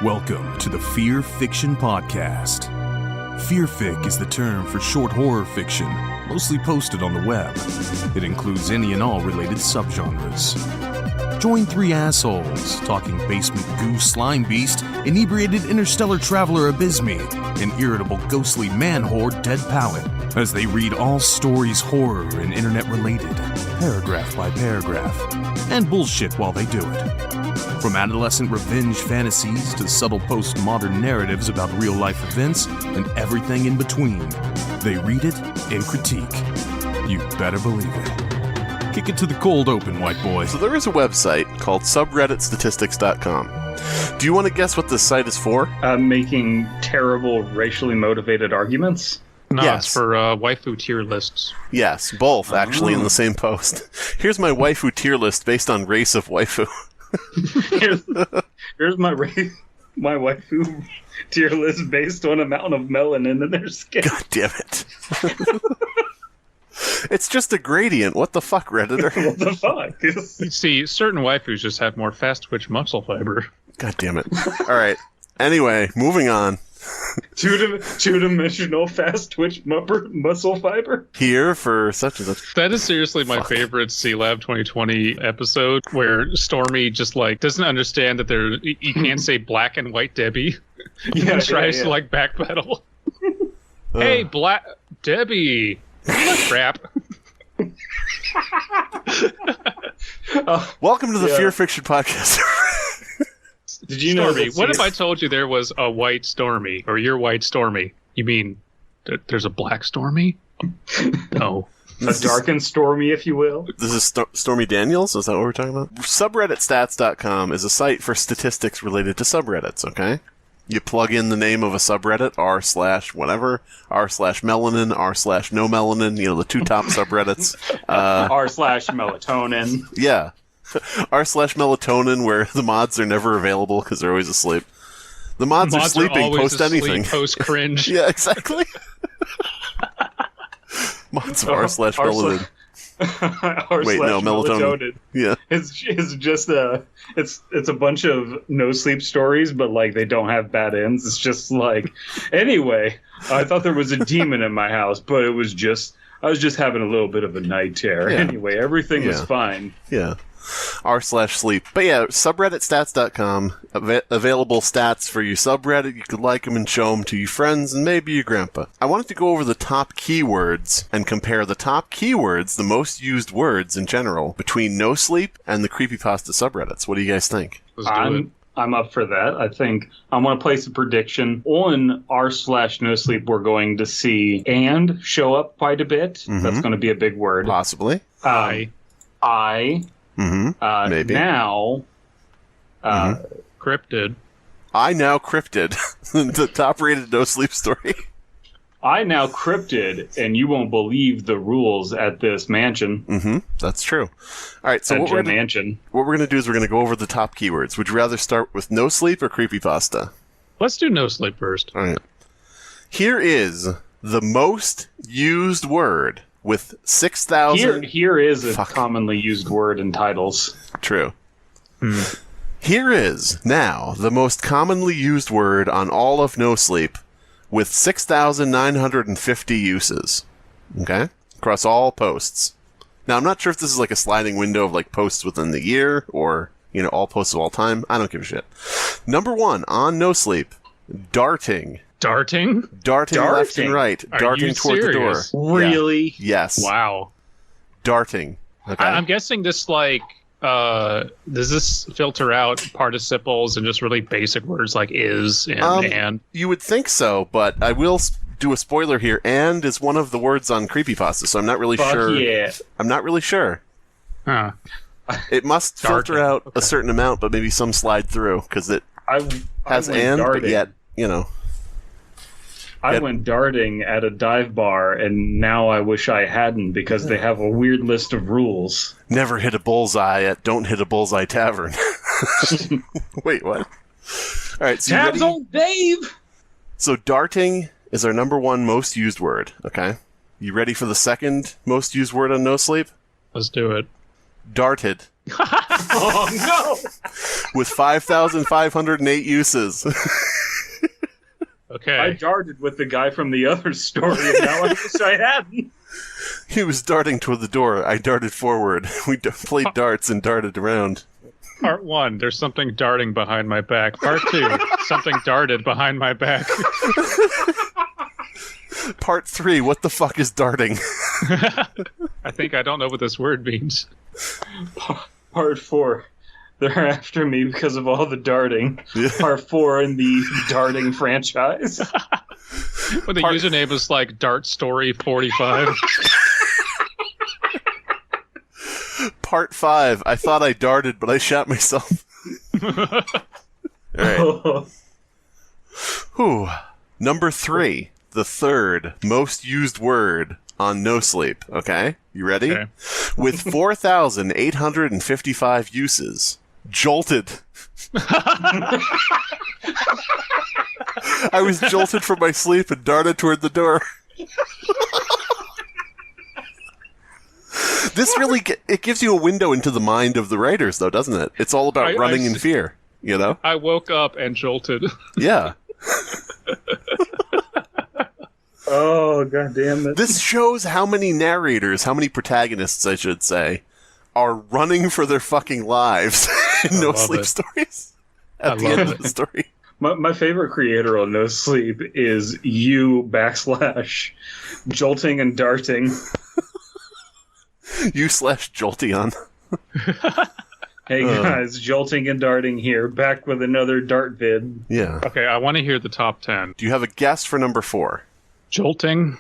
Welcome to the Fear Fiction Podcast. Fearfic is the term for short horror fiction, mostly posted on the web. It includes any and all related subgenres. Join three assholes talking basement goo Slimebeast, inebriated interstellar traveler Abysmii, and irritable ghostly man-horde Dead Palette, as they read all stories horror and internet-related, paragraph by paragraph, and bullshit while they do it. From adolescent revenge fantasies to subtle postmodern narratives about real-life events and everything in between, they read it and critique. You better believe it. Kick it to the cold open, white boy. So there is a website called subredditstatistics.com. Do you want to guess what this site is for? Making terrible racially motivated arguments? No, Yes. it's for waifu tier lists. Yes, both actually in the same post. Here's my waifu tier list based on race of waifu. here's my waifu tier list based on amount of melanin in their skin. God damn it. It's just a gradient. What the fuck, Redditor? What the fuck? You see, certain waifus just have more fast twitch muscle fiber. God damn it. Alright. Anyway, moving on. Two-dimensional fast twitch muscle fiber? Here for such and such. That is seriously my favorite C-Lab 2020 episode, where Stormy just, doesn't understand that you can't say black and white Debbie. And tries to, backpedal. Hey, black Debbie! Crap. Welcome to the Fear Fiction Podcast. Did you know Stormy, what if I told you there was a white Stormy, or you're white Stormy? You mean there's a black Stormy? No. A dark and stormy, if you will. This is Stormy Daniels? Is that what we're talking about? SubredditStats.com is a site for statistics related to subreddits, okay? You plug in the name of a subreddit, r/whatever, r/melanin, r/no melanin, the two top subreddits. r/melatonin. Yeah. r/melatonin, where the mods are never available because they're always asleep. The mods are sleeping post anything. Post cringe. Yeah, exactly. Mods of r/melanin. Wait, no, melatonin. Yeah, it's just it's a bunch of NoSleep stories, but they don't have bad ends. It's just anyway, I thought there was a demon in my house, but I was just having a little bit of a night terror. Yeah. Anyway, everything was fine. Yeah. r/sleep. But yeah, subredditstats.com, available stats for your subreddit. You could like them and show them to your friends and maybe your grandpa. I wanted to go over the top keywords and compare the top keywords, the most used words in general, between NoSleep and the Creepypasta subreddits. What do you guys think? Let's do it. I'm up for that. I think I want to place a prediction on r/NoSleep. We're going to see "and" show up quite a bit. Mm-hmm. That's going to be a big word. Possibly. I. Mm-hmm. Maybe. Now. Cryptid. I now cryptid. The top-rated NoSleep story. I now cryptid, and you won't believe the rules at this mansion. Mm-hmm. That's true. All right, so what we're going to do is we're going to go over the top keywords. Would you rather start with NoSleep or Creepypasta? Let's do NoSleep first. All right. Here is the most used word with 6,000... Here is a commonly used word in titles. True. Here is, now, the most commonly used word on all of NoSleep with 6,950 uses. Okay? Across all posts. Now, I'm not sure if this is a sliding window of posts within the year or, all posts of all time. I don't give a shit. Number 1 on NoSleep, darting. Darting? Darting left and right. Darting toward the door. Really? Yeah. Yes. Wow. Darting. Okay. I'm guessing this does this filter out participles and just really basic words like is and? You would think so, but I will do a spoiler here. And is one of the words on Creepypasta, so I'm not really sure. Yeah. I'm not really sure. Huh. It must filter out a certain amount, but maybe some slide through because it has and, darting. but yet, I went darting at a dive bar, and now I wish I hadn't because they have a weird list of rules. Never hit a bullseye at Don't Hit a Bullseye Tavern. Wait, what? All right, so Tabs on Dave! So darting is our number 1 most used word, okay? You ready for the second most used word on NoSleep? Let's do it. Darted. Oh, no! with 5,508 uses. Okay. I darted with the guy from the other story, and now I wish I hadn't. He was darting toward the door. I darted forward. We played darts and darted around. Part 1, there's something darting behind my back. Part 2, something darted behind my back. Part 3, what the fuck is darting? I think I don't know what this word means. Part 4, they're after me because of all the darting. Yeah. Part 4 in the darting franchise. When the username is like Dart Story 45. Part 5, I thought I darted, but I shot myself. All right. Whew. Number 3, the third most used word on NoSleep. Okay, you ready? Okay. With 4,855 uses, jolted. I was jolted from my sleep and darted toward the door. This really it gives you a window into the mind of the writers, though, doesn't it? It's all about running in fear, you know? I woke up and jolted. Yeah. Oh, god damn it. This shows how many narrators, how many protagonists, I should say, are running for their fucking lives in No Sleep stories at the end of the story. My favorite creator on No Sleep is you / jolting and darting. You/Jolteon. Hey guys, jolting and darting here, back with another dart vid. Yeah. Okay, I want to hear the top 10. Do you have a guess for number 4? Jolting.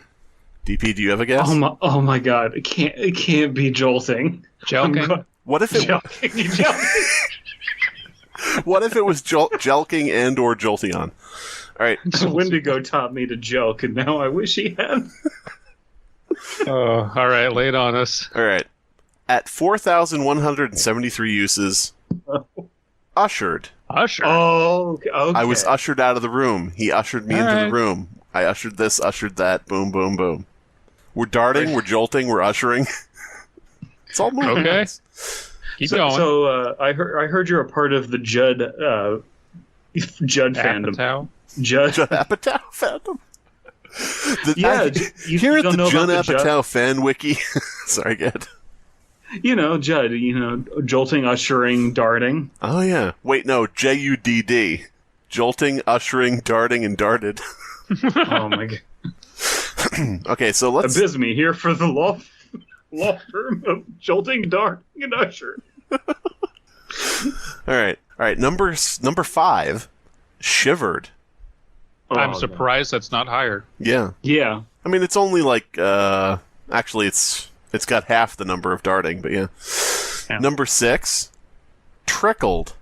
DP, do you have a guess? Oh my god, it can't be jolting. Jelking. What if it Jelking. What if it was Jelking and or Jolteon? All right. Wendigo taught me to joke, and now I wish he had. Oh, all right, lay it on us. All right. At 4,173 uses, ushered. Usher. Oh, okay. I was ushered out of the room. He ushered me into the room. I ushered this, ushered that. Boom, boom, boom. We're darting, we're jolting, we're ushering. It's all moving. Okay. Keep going. So I heard you're a part of the Judd fandom. Apatow? Judd Apatow fandom. You Here at don't the know Judd about the Apatow fan wiki. Sorry, good. You know, Judd. You know, jolting, ushering, darting. Oh yeah. Wait, no. JUDD. Jolting, ushering, darting, and darted. Oh my god. Okay, so let's. Abysmii here for the law firm of jolting, darting, and ushering. All right. Number 5, shivered. I'm Oh, surprised that's not higher. Yeah. Yeah. I mean, it's only like. Actually, it's got half the number of darting, but yeah. Number 6, trickled.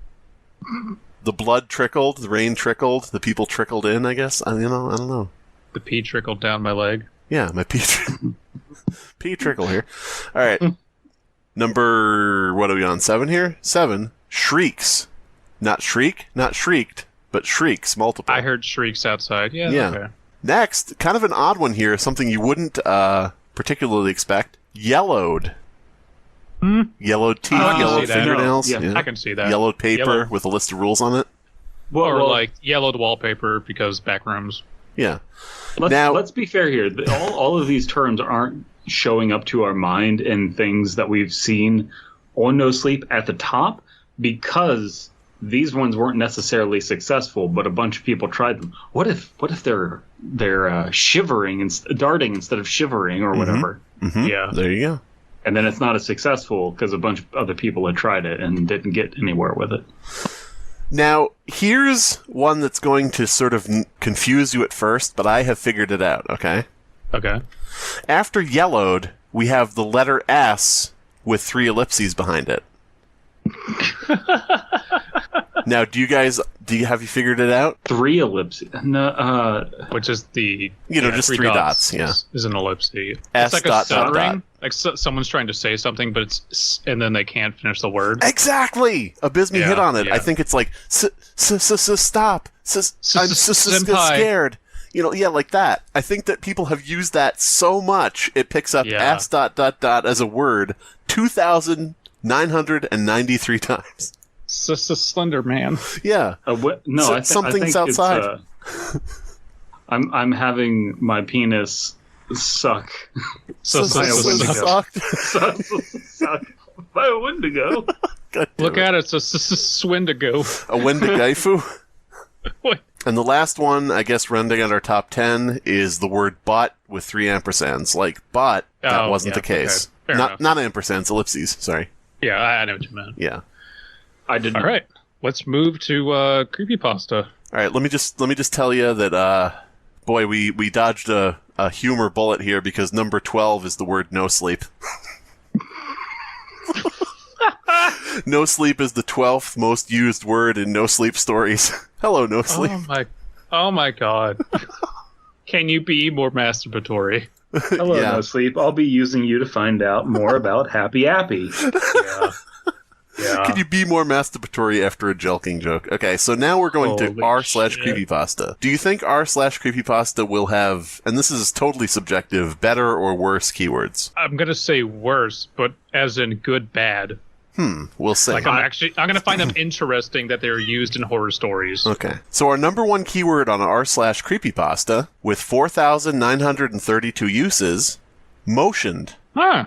The blood trickled, the rain trickled, the people trickled in, I guess. I don't know. The pee trickled down my leg. Yeah, my pee trickle here. All right. Number, what are we on? 7 here? 7, shrieks. Not shriek, not shrieked, but shrieks, multiple. I heard shrieks outside. Yeah. Okay. Next, kind of an odd one here, something you wouldn't particularly expect. Yellowed. Yellowed teeth, yellowed fingernails. No, I can see that. Yellowed paper with a list of rules on it. Or like yellowed wallpaper because backrooms. Yeah. Let's be fair here. All of these terms aren't showing up to our mind in things that we've seen on No Sleep at the top because these ones weren't necessarily successful, but a bunch of people tried them. What if they're shivering and darting instead of shivering or whatever? Mm-hmm. Yeah. There you go. And then it's not as successful because a bunch of other people had tried it and didn't get anywhere with it. Now, here's one that's going to sort of confuse you at first, but I have figured it out, okay? Okay. After yellowed, we have the letter S with 3 ellipses behind it. Now, have you figured it out? 3 ellipses. No, Which is the just 3 dots. Yeah, is an ellipsis. S it's like dot, a stuttering. dot, dot. Like someone's trying to say something, but it's and then they can't finish the word. Exactly. Abysmii hit on it. Yeah. I think it's like stop. I'm senpai. scared. Like that. I think that people have used that so much it picks up S ... as a word 993 times. Slender Man. Yeah. No, something's I think outside. I'm having my penis suck. Sucked. Suck by a Wendigo. Look at it, it's a Swindigo. A Wendigaifu. And the last one, I guess, rounding out our top 10, is the word but with 3 ampersands. Like, but that wasn't the case. Okay. Not ampersands, ellipses. Sorry. Yeah, I know what you meant. Yeah. I didn't. All right, let's move to Creepypasta. All right, let me just tell you that, boy, we dodged a humor bullet here because number 12 is the word no sleep. No sleep is the 12th most used word in no sleep stories. Hello, no sleep. Oh my god. Can you be more masturbatory? Hello, Yeah. no sleep. I'll be using you to find out more about Happy Appy. Yeah. Can you be more masturbatory after a jelking joke? Okay, so now we're going to Holy r/creepypasta. Do you think r/creepypasta will have, and this is totally subjective, better or worse keywords? I'm gonna say worse, but as in good bad. We'll see. Like I'm gonna find them interesting that they're used in horror stories. Okay. So our number one keyword on r/creepypasta, with 4,932 uses, motioned. Huh.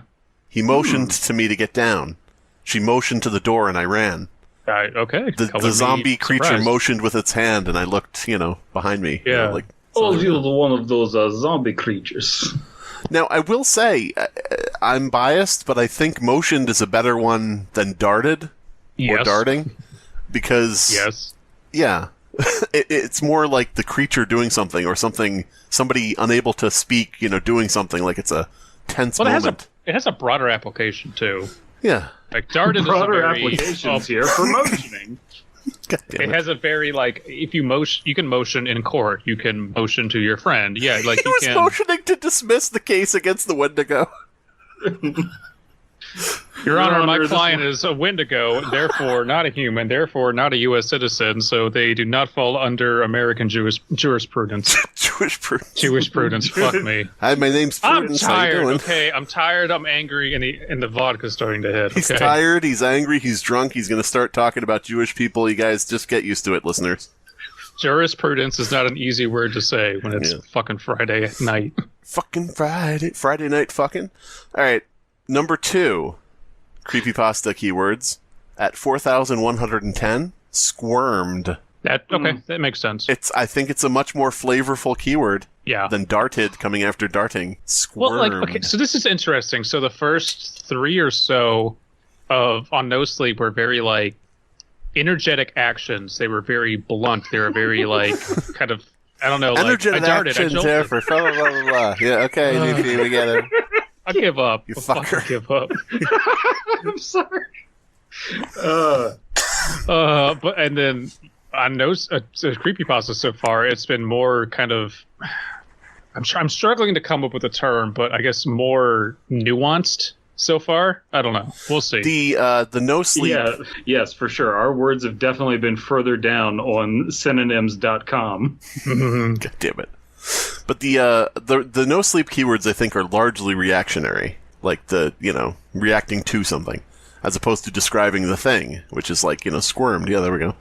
He motioned to me to get down. She motioned to the door and I ran. Okay. The zombie creature surprised. motioned with its hand and I looked, behind me. Yeah. Like, Oh, you're one of those zombie creatures. Now, I will say, I'm biased, but I think motioned is a better one than darted or Yes. darting. Because, Yes. yeah, it's more like the creature doing something or somebody unable to speak, doing something like it's a tense moment. It has a broader application too. Yeah. Like darted Broader is a very applications here for motioning. God damn It has a very if you motion, you can motion in court. You can motion to your friend. Yeah, like He you was can. motioning to dismiss the case against the Wendigo. Your Honor, my Honor, client is a Wendigo, therefore not a human, therefore not a U.S. citizen, so they do not fall under American jurisprudence. Jurisprudence. Fuck me. Hi, my name's I'm Prudence. How you tired. doing? Okay, I'm tired. I'm angry, and the vodka's starting to hit. He's okay? tired, he's angry, he's drunk, he's going to start talking about Jewish people. You guys just get used to it, listeners. Jurisprudence is not an easy word to say when it's fucking Friday night. Fucking Friday night fucking. All right, number 2, creepypasta keywords at 4,110. Squirmed. That makes sense. I think it's a much more flavorful keyword Yeah. than darted coming after darting. Squirmed. Well, so this is interesting. So the first 3 or so on No Sleep were very energetic actions. They were very blunt. They were very kind of, I don't know, energetic I darted, I actions jolted. there for blah, blah, blah, blah. Yeah, okay, Leafy, we get it. I give up. You I fucker. fucking give up. I'm sorry. But and then on No Creepypasta so far, it's been more kind of. I'm struggling to come up with a term, but I guess more nuanced so far. I don't know. We'll see. The no sleep. Yeah, yes, for sure. Our words have definitely been further down on synonyms.com. God damn it. But the no sleep keywords I think are largely reactionary, like reacting to something, as opposed to describing the thing, which is squirmed. Yeah, there we go.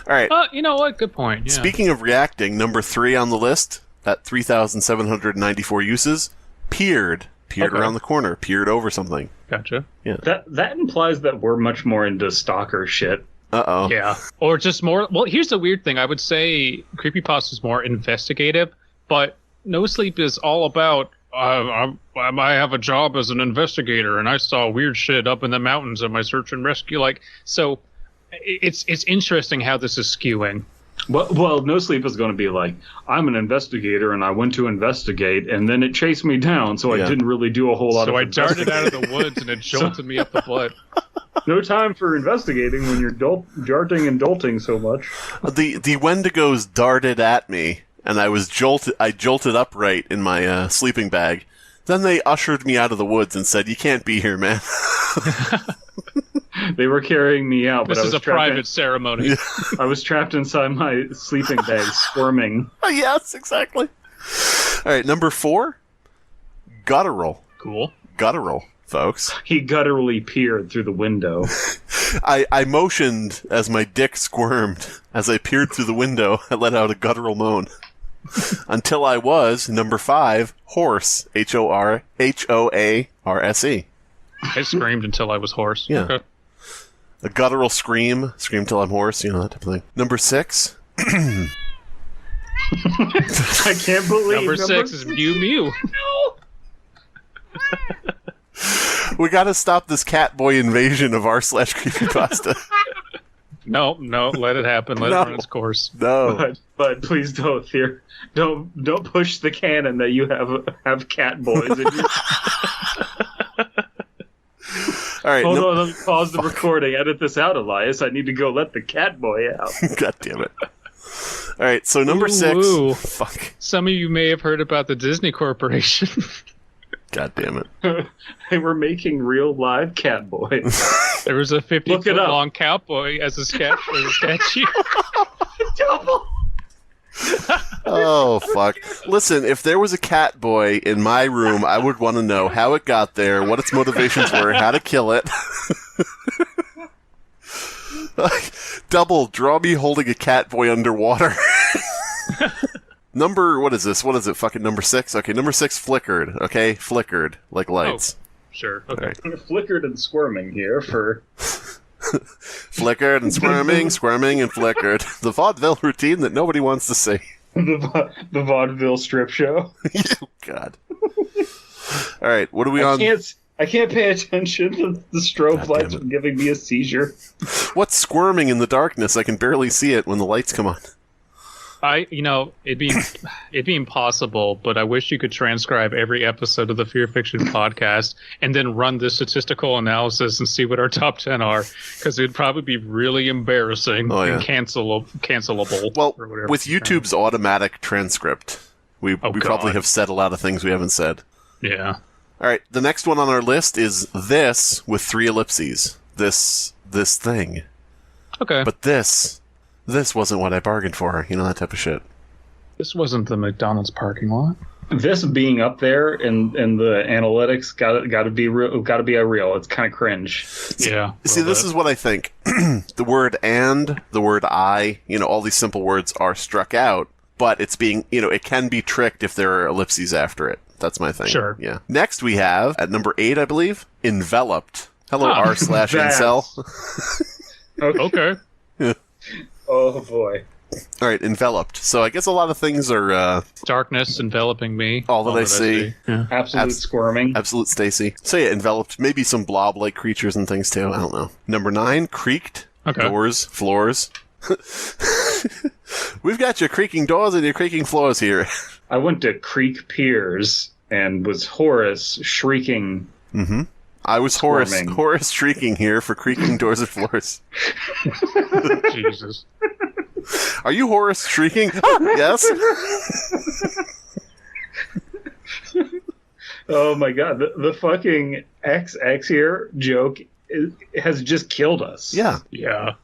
All right. You know what? Good point. Yeah. Speaking of reacting, number 3 on the list at 3,794 uses, peered around the corner, peered over something. Gotcha. Yeah. That implies that we're much more into stalker shit. Uh-oh. Yeah. Or just more. Well, here's the weird thing. I would say Creepypasta is more investigative, but No Sleep is all about. I have a job as an investigator, and I saw weird shit up in the mountains in my search and rescue. So, it's interesting how this is skewing. Well, No Sleep is going to be I'm an investigator, and I went to investigate, and then it chased me down, so I didn't really do a whole lot of So I darted investigating. out of the woods, and it jolted me up the butt. No time for investigating when you're darting and dolting so much. The Wendigos darted at me, and I jolted upright in my sleeping bag. Then they ushered me out of the woods and said, "You can't be here, man." They were carrying me out, but This I is was a private ceremony. I was trapped inside my sleeping bag, squirming. Yes, exactly. All right, number 4, guttural. Cool. Guttural. folks. He gutturally peered through the window. I motioned as my dick squirmed. As I peered through the window, I let out a guttural moan. Until I was, number 5, horse. H-O-A-R-S-E. I screamed until I was hoarse. Yeah. Okay. A guttural scream. Scream till I'm hoarse, you know, that type of thing. Number 6. I can't believe Number 6 is Mew Mew. We gotta stop this Catboy invasion of r/creepypasta. No, let it happen. Let it run its course. No. But please don't fear. Don't push the canon that you have cat boys in your... All right. Hold on, let me pause the recording. Edit this out, Elias. I need to go let the cat boy out. God damn it. All right, so number 6. Ooh. Fuck. Some of you may have heard about the Disney Corporation. God damn it. They were making real live cat boys. There was a 50-foot up. long cowboy as a statue. Double. Oh, fuck. Listen, if there was a cat boy in my room, I would want to know how it got there, what its motivations were, how to kill it. Double, draw me holding a cat boy underwater. What is this? What is it? Fucking number 6? Okay, number 6 flickered. Okay, flickered. Like lights. Oh, sure. Okay. Right. Flickered and squirming here for... Flickered and squirming and flickered. The vaudeville routine that nobody wants to see. the vaudeville strip show. God. All right, what are we on? I can't pay attention to the strobe lights from giving me a seizure. What's squirming in the darkness? I can barely see it when the lights come on. It'd be impossible, but I wish you could transcribe every episode of the Fear Fiction podcast and then run this statistical analysis and see what our top 10 are, because it'd probably be really embarrassing and cancelable. Well, or whatever. with YouTube's automatic transcript, we probably have said a lot of things we haven't said. Yeah. All right, the next one on our list is this with 3 ellipses. This thing. Okay. But this wasn't what I bargained for. You know, that type of shit. This wasn't the McDonald's parking lot. This being up there in the analytics got to be real. Got to be a real. It's kind of cringe. Yeah. See, this is what I think. The word and, the word I, all these simple words are struck out, but it's being, it can be tricked if there are ellipses after it. That's my thing. Sure. Yeah. Next we have, at number 8, I believe, enveloped. Hello, r/incel. Okay. Oh boy. All right, enveloped. So I guess a lot of things are... Darkness enveloping me. All that I see. Yeah. Absolute squirming. Absolute Stacy. So yeah, enveloped. Maybe some blob-like creatures and things too. I don't know. Number 9, creaked. Okay. Doors, floors. We've got your creaking doors and your creaking floors here. I went to Creek Piers and was Horace shrieking. Mm-hmm. I was Horace shrieking here for creaking doors and floors. Jesus. Are you Horace shrieking? Yes. Oh my god, the fucking XX here joke has just killed us. Yeah. Yeah.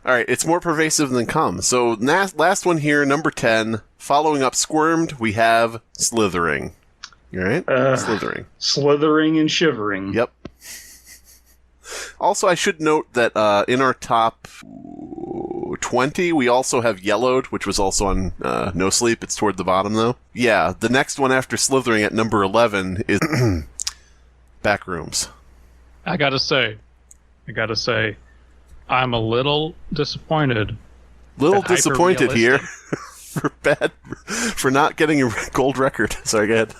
All right, it's more pervasive than cum. So last one here, number 10. Following up squirmed, we have slithering. You all right? Slithering. Slithering and shivering. Yep. Also, I should note that in our top 20, we also have yellowed, which was also on NoSleep. It's toward the bottom, though. Yeah, the next one after slithering at number 11 is backrooms. I gotta say, I'm a little disappointed. Little disappointed here for not getting a gold record. Sorry, go ahead.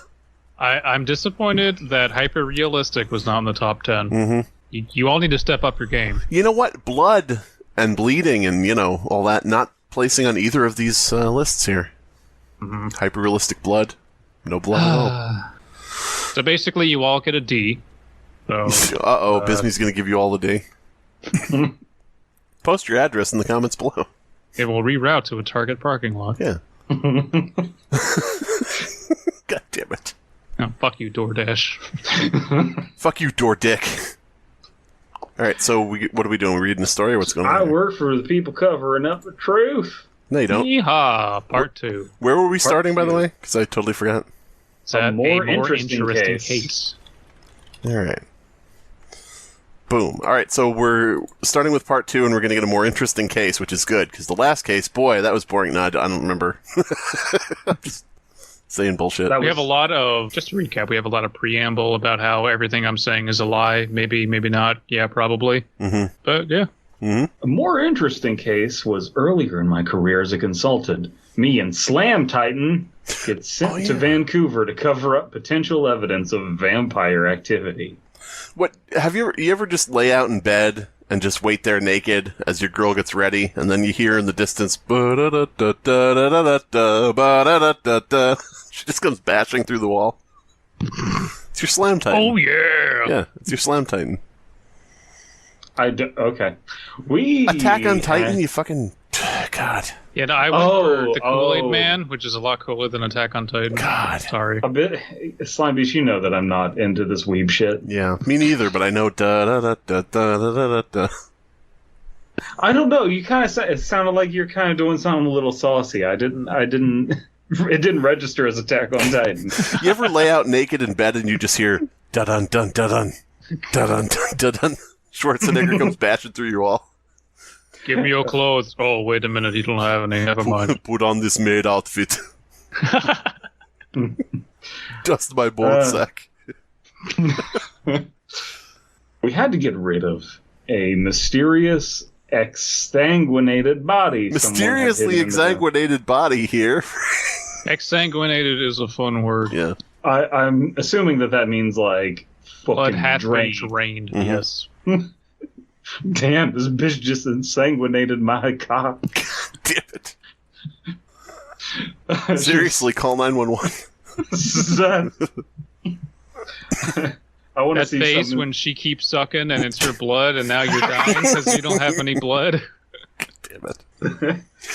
I'm disappointed that hyper realistic was not in the top 10. Mm-hmm. You all need to step up your game. You know what? Blood and bleeding and all that not placing on either of these lists here. Mm-hmm. Hyper realistic blood, no blood at all. So basically, you all get a D. So, Abysmii's going to give you all the D. Post your address in the comments below. It will reroute to a Target parking lot. Yeah. God damn it. Oh, fuck you, DoorDash. Fuck you, door dick. All right, so what are we doing? We're reading a story or what's going on? I work for the people covering up the truth. No, you don't. Yeehaw, part 2. Where were we starting, by the way? Because I totally forgot. A more interesting case. case. All right. Boom. All right, so we're starting with part 2, and we're going to get a more interesting case, which is good, because the last case, boy, that was boring. No, I don't remember. I'm just saying bullshit. We have a lot of, just to recap, we have a lot of preamble about how everything I'm saying is a lie. Maybe, maybe not. Yeah, probably. Mm-hmm. But, yeah. Mm-hmm. A more interesting case was earlier in my career as a consultant. Me and Slamtitan get sent to Vancouver to cover up potential evidence of vampire activity. What have you ever just lay out in bed and just wait there naked as your girl gets ready, and then you hear in the distance, she just comes bashing through the wall. It's your Slamtitan. Oh, yeah. Yeah, it's your Slamtitan. Okay. We Attack on Titan, you fucking... God. Yeah, no, I went for the Kool-Aid Man, which is a lot cooler than Attack on Titan. God. Sorry. A bit... Slimebeast, you know that I'm not into this weeb shit. Yeah, me neither, but I know da-da-da-da-da-da-da-da. I don't know. You kind of... It sounded like you're kind of doing something a little saucy. It didn't register as Attack on Titan. You ever lay out naked in bed and you just hear da-dun, dun, da-dun, da-dun, dun, da-dun? Schwarzenegger comes bashing through your wall. Give me your clothes. Oh, wait a minute. You don't have any. Never mind. Put on this maid outfit. Dust my ball sack. We had to get rid of a mysterious exsanguinated body. Mysteriously exsanguinated body here. Exsanguinated is a fun word. Yeah. I'm assuming that means like Blood fucking had been drained. drained. Mhm. Yes. Damn, this bitch just insanguinated my cock. Damn it. Seriously, call 911. I want to That see face something. when she keeps sucking and it's your blood and now you're dying because you don't have any blood. Damn it.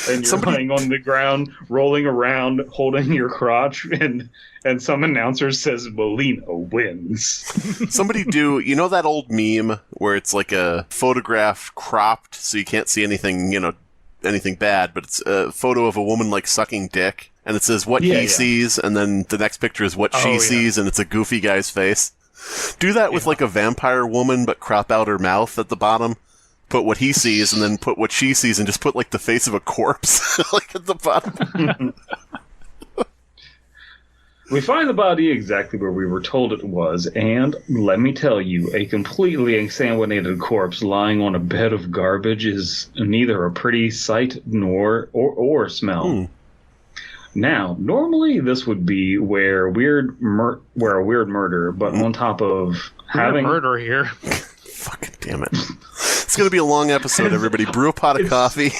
And you're laying on the ground, rolling around, holding your crotch, and some announcer says Molina wins. Somebody do, you know that old meme where it's like a photograph cropped so you can't see anything, anything bad, but it's a photo of a woman like sucking dick, and it says what he sees, and then the next picture is what she sees, and it's a goofy guy's face. Do that with like a vampire woman, but crop out her mouth at the bottom. Put what he sees, and then put what she sees, and just put like the face of a corpse like at the bottom. We find the body exactly where we were told it was, and let me tell you, a completely exsanguinated corpse lying on a bed of garbage is neither a pretty sight nor or smell. Now, normally this would be where a weird murder, but on top of having murder here. Fucking damn it. It's going to be a long episode, everybody. Brew a pot of coffee.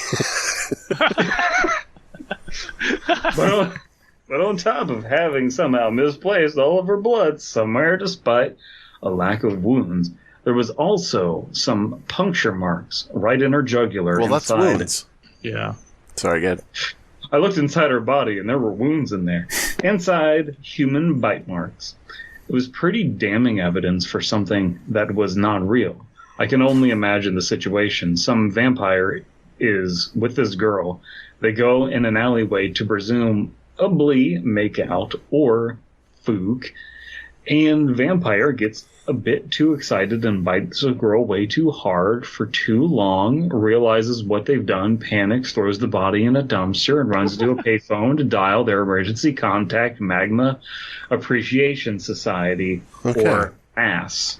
But on top of having somehow misplaced all of her blood somewhere despite a lack of wounds, there was also some puncture marks right in her jugular. Well, that's inside. wounds. Yeah. Sorry, good. I looked inside her body, and there were wounds in there. Inside, human bite marks. It was pretty damning evidence for something that was not real. I can only imagine the situation. Some vampire is with this girl. They go in an alleyway to presumably make out or fook, and vampire gets a bit too excited and bites the girl way too hard for too long, realizes what they've done, panics, throws the body in a dumpster, and runs to a payphone to dial their emergency contact Magma Appreciation Society, or ASS.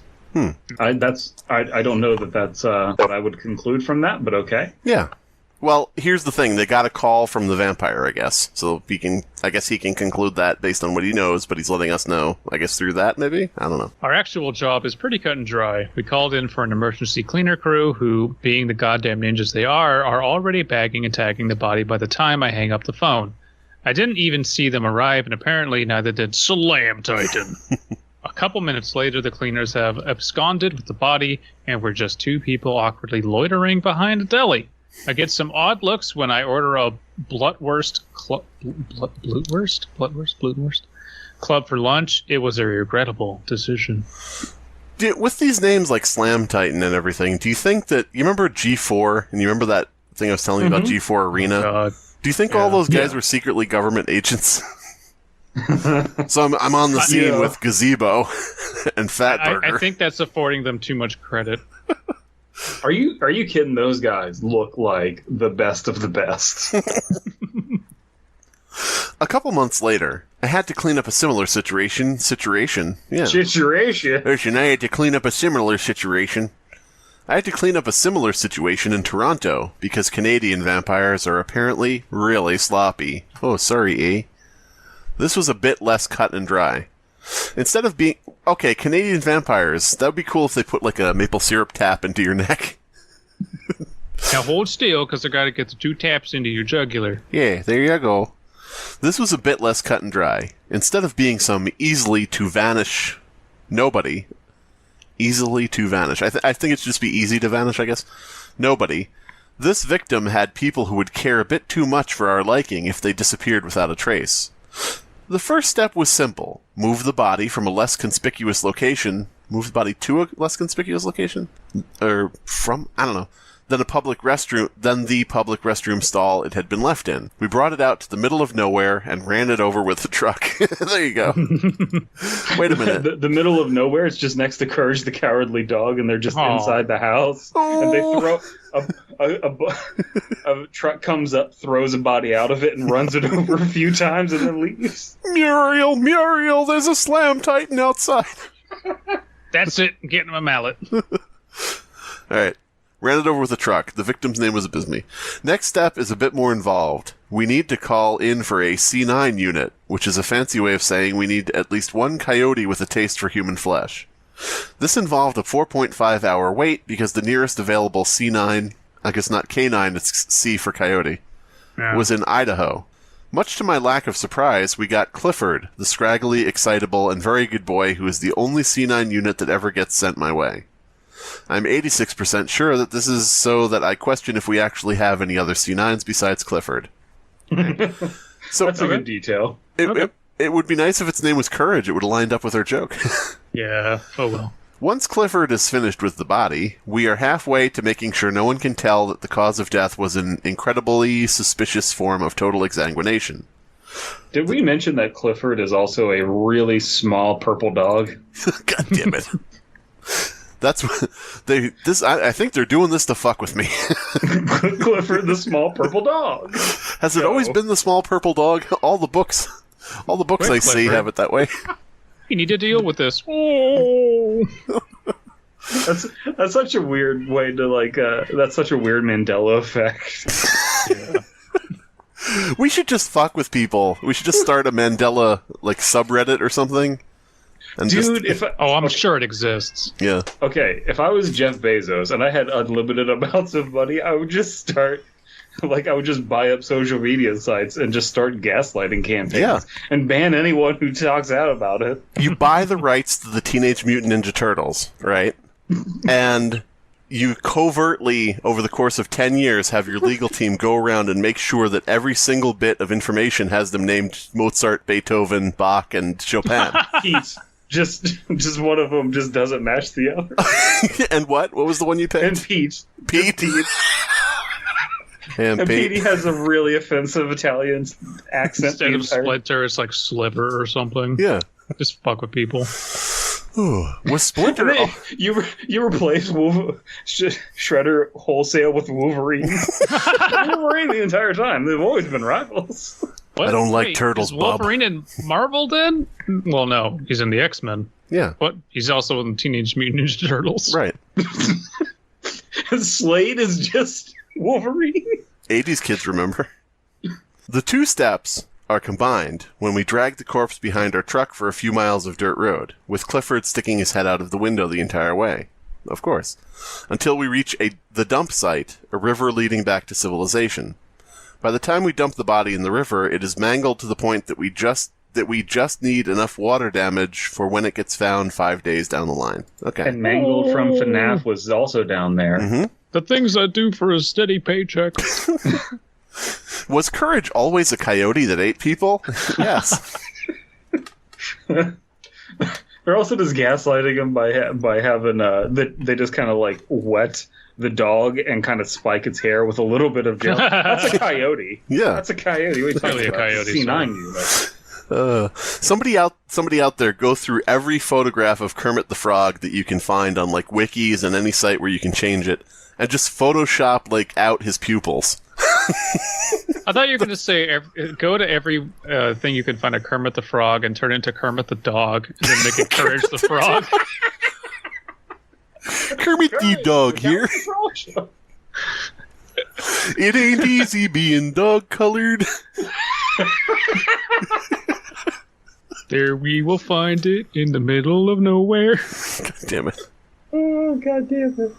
I don't know that's what I would conclude from that, but okay. Yeah. Well, here's the thing. They got a call from the vampire, I guess. So I guess he can conclude that based on what he knows, but he's letting us know, I guess, through that, maybe? I don't know. Our actual job is pretty cut and dry. We called in for an emergency cleaner crew who, being the goddamn ninjas they are already bagging and tagging the body by the time I hang up the phone. I didn't even see them arrive, and apparently neither did Slamtitan. A couple minutes later, the cleaners have absconded with the body, and we're just two people awkwardly loitering behind a deli. I get some odd looks when I order a Blutwurst club for lunch. It was a regrettable decision. With these names like Slamtitan and everything, do you think that... You remember G4? And you remember that thing I was telling you about G4 Arena? God. Do you think all those guys were secretly government agents? So I'm on the scene with Gazebo and Fatburger. I think that's affording them too much credit. Are you kidding? Those guys look like the best of the best. A couple months later, I had to clean up a similar situation. Yeah. Situation. I had to clean up a similar situation. I had to clean up a similar situation in Toronto because Canadian vampires are apparently really sloppy. Oh, sorry, E. This was a bit less cut and dry. Instead of being... Okay, Canadian vampires, that would be cool if they put like a maple syrup tap into your neck. Now hold still, because I got to get the 2 taps into your jugular. Yeah, there you go. This was a bit less cut and dry. Instead of being some easily to vanish nobody... Easily to vanish. I think it should just be easy to vanish, I guess. Nobody. This victim had people who would care a bit too much for our liking if they disappeared without a trace. The first step was simple. Move the body from a less conspicuous location. Move the body to a less conspicuous location? Or from, I don't know. Then the public restroom stall it had been left in. We brought it out to the middle of nowhere and ran it over with the truck. There you go. Wait a minute. The middle of nowhere is just next to Courage the Cowardly Dog, and they're just inside the house. Oh. And they throw a truck comes up, throws a body out of it, and runs it over a few times, and then leaves. Muriel, there's a Slamtitan outside. That's it. I'm getting my mallet. All right. Ran it over with a truck. The victim's name was Abysmii. Next step is a bit more involved. We need to call in for a C9 unit, which is a fancy way of saying we need at least one coyote with a taste for human flesh. This involved a 4.5-hour wait because the nearest available C9, I guess not K9, it's C for coyote, was in Idaho. Much to my lack of surprise, we got Clifford, the scraggly, excitable, and very good boy who is the only C9 unit that ever gets sent my way. I'm 86% sure that this is so that I question if we actually have any other C9s besides Clifford. So that's a good detail. It would be nice if its name was Courage. It would have lined up with our joke. Yeah, oh well. Once Clifford is finished with the body, we are halfway to making sure no one can tell that the cause of death was an incredibly suspicious form of total exsanguination. Did we mention that Clifford is also a really small purple dog? God damn it. That's what I think they're doing this to fuck with me. Clifford the small purple dog. Has it always been the small purple dog? All the books I see have it that way. You need to deal with this. Oh. That's such a weird way to that's such a weird Mandela effect. Yeah. We should just fuck with people. We should just start a Mandela subreddit or something. And dude, I'm sure it exists. Yeah. Okay, if I was Jeff Bezos and I had unlimited amounts of money, I would just start, I would just buy up social media sites and just start gaslighting campaigns and ban anyone who talks out about it. You buy the rights to the Teenage Mutant Ninja Turtles, right? And you covertly, over the course of 10 years, have your legal team go around and make sure that every single bit of information has them named Mozart, Beethoven, Bach, and Chopin. Just one of them just doesn't match the other. And what? What was the one you picked? And Pete. Pete. And Petey has a really offensive Italian accent. Instead of Splinter, it's like Sliver or something. Yeah. Just fuck with people. Ooh, with Splinter, you replace Shredder wholesale with Wolverine. Wolverine the entire time. They've always been rivals. What? I don't like turtles, is Wolverine in Marvel then? Well, no, he's in the X-Men. Yeah, but he's also in Teenage Mutant Ninja Turtles. Right. And Slade is just Wolverine. 80s kids remember. The two steps are combined when we drag the corpse behind our truck for a few miles of dirt road, with Clifford sticking his head out of the window the entire way. Of course. Until we reach the dump site, a river leading back to civilization. By the time we dump the body in the river, it is mangled to the point that we just need enough water damage for when it gets found 5 days down the line. Okay. And Mangled from FNAF was also down there. Mm-hmm. The things I do for a steady paycheck. Was Courage always a coyote that ate people? Yes. They're also just gaslighting him by having they just kind of wet the dog and kind of spike its hair with a little bit of gel. That's a coyote. Yeah, that's a coyote. What are you talking about? A coyote. C9 unit. Somebody out there, go through every photograph of Kermit the Frog that you can find on like wikis and any site where you can change it, and just Photoshop like out his pupils. I thought you were going to say go to every thing you can find a Kermit the Frog and turn it into Kermit the Dog, and then make it Courage the Frog. Kermit the Dog here. It ain't easy being dog-colored. There we will find it in the middle of nowhere. God damn it. Oh, God damn it.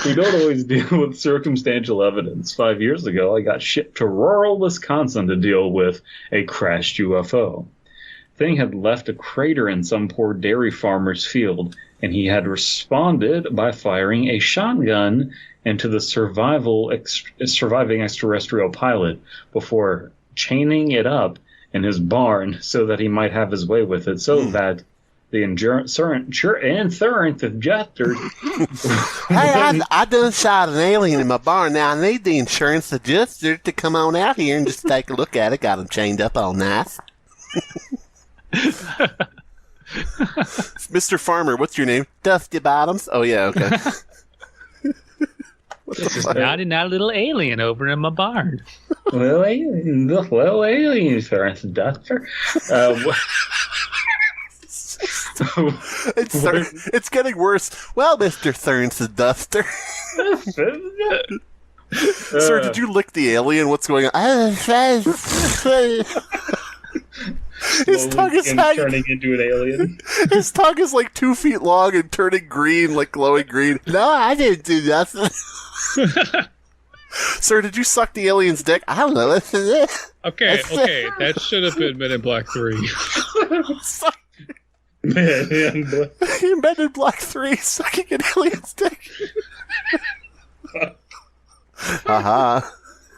We don't always deal with circumstantial evidence. 5 years ago, I got shipped to rural Wisconsin to deal with a crashed UFO. Thing had left a crater in some poor dairy farmer's field, and he had responded by firing a shotgun into the surviving extraterrestrial pilot before chaining it up in his barn so that he might have his way with it, so that the insurance adjuster. Hey, I done shot an alien in my barn. Now I need the insurance adjuster to come on out here and just take a look at it. Got him chained up all nice. Mr. Farmer, what's your name? Dusty Bottoms. Oh yeah, okay. This is not a little alien over in my barn. Well, alien insurance adjuster. It's getting worse. Well, Mr. Thurns the Duster. Sir, did you lick the alien? What's going on? His tongue is turning into an alien. His tongue is like 2 feet long and turning green, like glowing green. No, I didn't do nothing. Sir, did you suck the alien's dick? I don't know. Okay, that should have been Men in Black 3. Men in Black 3 sucking an alien's dick. Haha.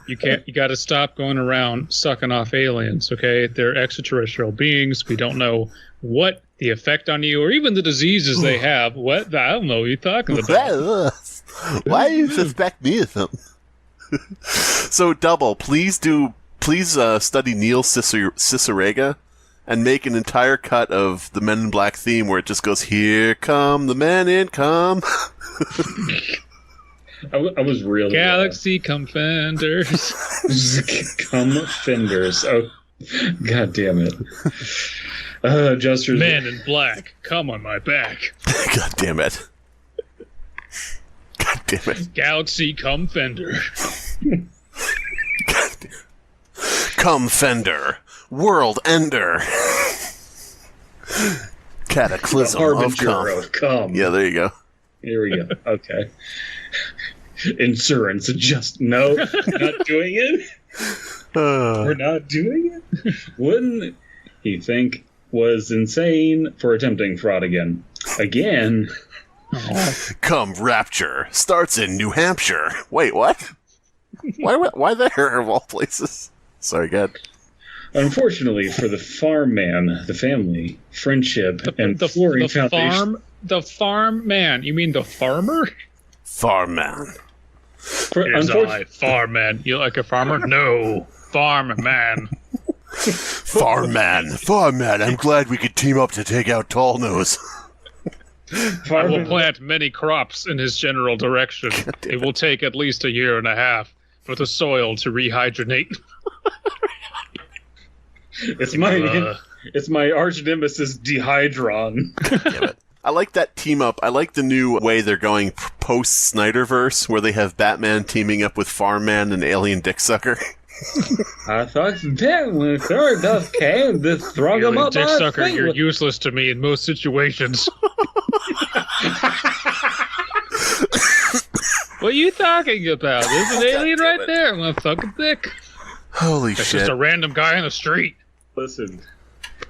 You got to stop going around sucking off aliens, okay? They're extraterrestrial beings. We don't know what the effect on you or even the diseases they have. What? I don't know what you're talking about. Why do you suspect me of something? So, Double, please study Neil Cicerega and make an entire cut of the Men in Black theme where it just goes, "Here come the men in come." I was really Galaxy come fenders. Come fenders. Oh, God damn it. Adjusters. Men in Black, come on my back. God damn it. God damn it. Galaxy come fender. Come fender. World ender. Cataclysm of come. Yeah, there you go. Here we go. Okay. Insurance adjust. No, not doing it. We're not doing it. Wouldn't he think was insane for attempting fraud again? Again. Come Rapture starts in New Hampshire. Wait, what? Why there of all places? Sorry, God. Unfortunately for the farm man, the family, friendship, and the flooring foundation. The farm man. You mean the farmer? Farm man. Here's I, farm man. You like a farmer? No. Farm man. Farm man. I'm glad we could team up to take out Tall Nose. I will plant many crops in his general direction. It will take at least 1.5 years for the soil to rehydrate. It's my arch nemesis Dehydron. Damn it. I like that team up. I like the new way they're going post Snyderverse, where they have Batman teaming up with Farm Man and Alien Dicksucker. I thought that when Thor does came, this thrug him up. Dicksucker, you're useless to me in most situations. What are you talking about? There's an alien right there. I'm gonna suck a dick. Holy That's shit! Just a random guy on the street. Listen,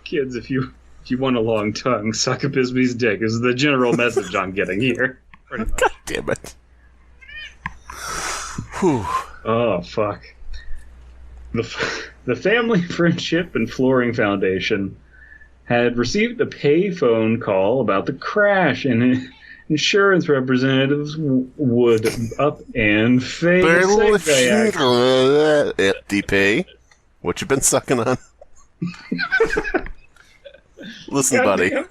kids, if you want a long tongue, suck Abysmii's dick is the general message I'm getting here. Pretty much. God damn it. Whew. Oh, fuck. The Family Friendship and Flooring Foundation had received a payphone call about the crash, and insurance representatives would up and fade. DP, what you been sucking on? Listen, God buddy. damn.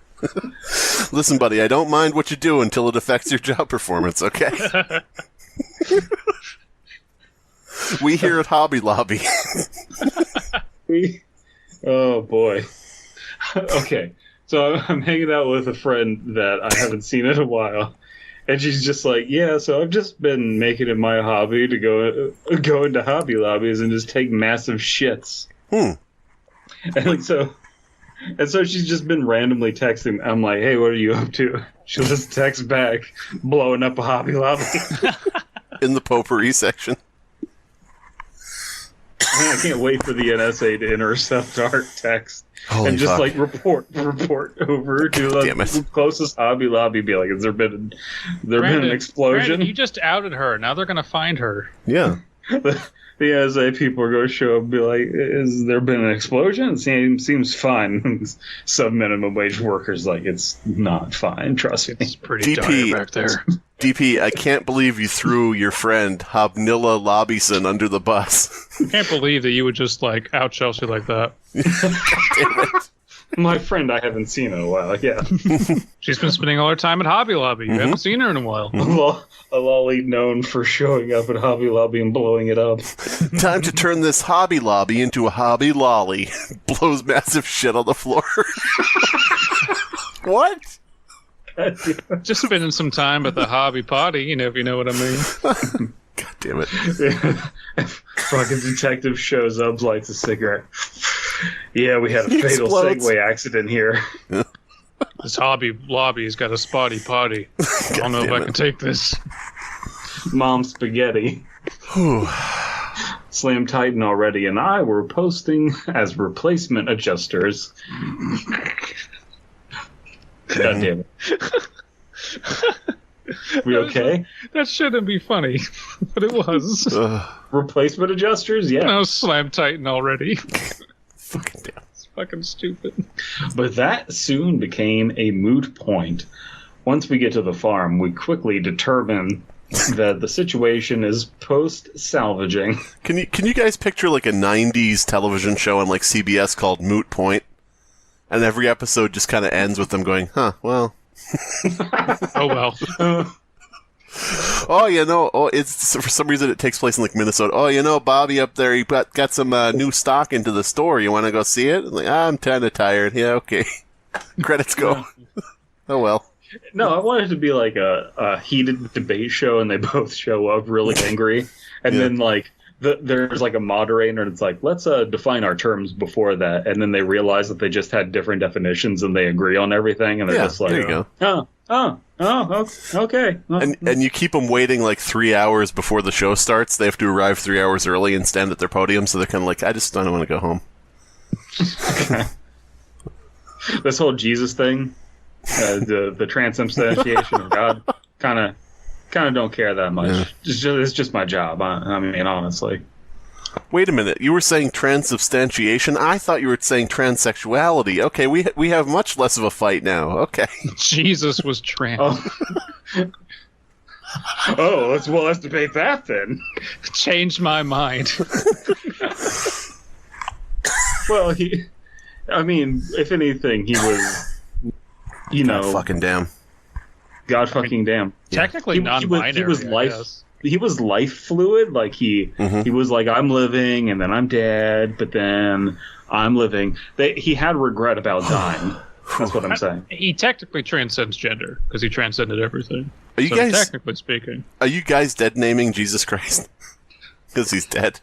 Listen, buddy, I don't mind what you do until it affects your job performance, okay? We here at Hobby Lobby. Oh, boy. Okay, so I'm hanging out with a friend that I haven't seen in a while. And she's just like, yeah, so I've just been making it my hobby to go into Hobby Lobbies and just take massive shits. And so she's just been randomly texting. I'm like, hey, what are you up to? She'll just text back, blowing up a Hobby Lobby. In the potpourri section. I can't wait for the NSA to intercept our text. Holy and just fuck. like report over to the closest Hobby Lobby. Be like, has there been an explosion? Brandon, you just outed her. Now they're gonna find her. Yeah. The NSA people are going to show up and be like, has there been an explosion? Seems fine. Sub-minimum wage workers like, it's not fine. Trust me. It's pretty DP, dire back there. DP, I can't believe you threw your friend Hobnilla Lobbyson under the bus. I can't believe that you would just like out Chelsea like that. Damn it. My friend I haven't seen in a while, yeah. She's been spending all her time at Hobby Lobby. You haven't seen her in a while. A lolly known for showing up at Hobby Lobby and blowing it up. Time to turn this Hobby Lobby into a Hobby Lolly. Blows massive shit on the floor. What? Just spending some time at the Hobby Potty, if you know what I mean. God damn it. Fucking detective shows up, lights a cigarette. Yeah, we had a He fatal explodes. Segway accident here. This Hobby Lobby's got a spotty potty. I don't know if I can take this. Mom spaghetti. Slamtitan already and I were posting as replacement adjusters. God damn it. We okay? That shouldn't be funny, but it was. Replacement adjusters? Yeah. I was Slamtitan already. Fucking damn. It's fucking stupid. But that soon became a moot point. Once we get to the farm, we quickly determine that the situation is post-salvaging. Can you guys picture like a 90s television show on like CBS called Moot Point? And every episode just kind of ends with them going, huh, well. Oh, well. It's for some reason it takes place in like Minnesota. Oh, Bobby up there, he got some new stock into the store. You want to go see it? I'm like, I'm kind of tired. Yeah, okay. Credits go. Oh, well. No, I want it to be like a heated debate show, and they both show up really angry. And then, like, there's like a moderator, and it's like, let's define our terms before that. And then they realize that they just had different definitions, and they agree on everything. And they're just like, there you go. Okay. And you keep them waiting like 3 hours before the show starts. They have to arrive 3 hours early and stand at their podium, so they're kind of like, I don't want to go home. This whole Jesus thing, the transubstantiation of God, kind of don't care that much. Yeah. It's just my job. I mean, honestly. Wait a minute, you were saying transubstantiation? I thought you were saying transsexuality. Okay, we have much less of a fight now. Okay. Jesus was trans. Let's debate that then. Changed my mind. Well, if anything, he was, God fucking damn. God fucking damn. Technically non-binary. He was life. I guess. He was life fluid. Like he was like, I'm living and then I'm dead, but then I'm living. He had regret about dying. That's what I'm saying. He technically transcends gender because he transcended everything. Are you guys technically speaking? Are you guys dead naming Jesus Christ? Because he's dead.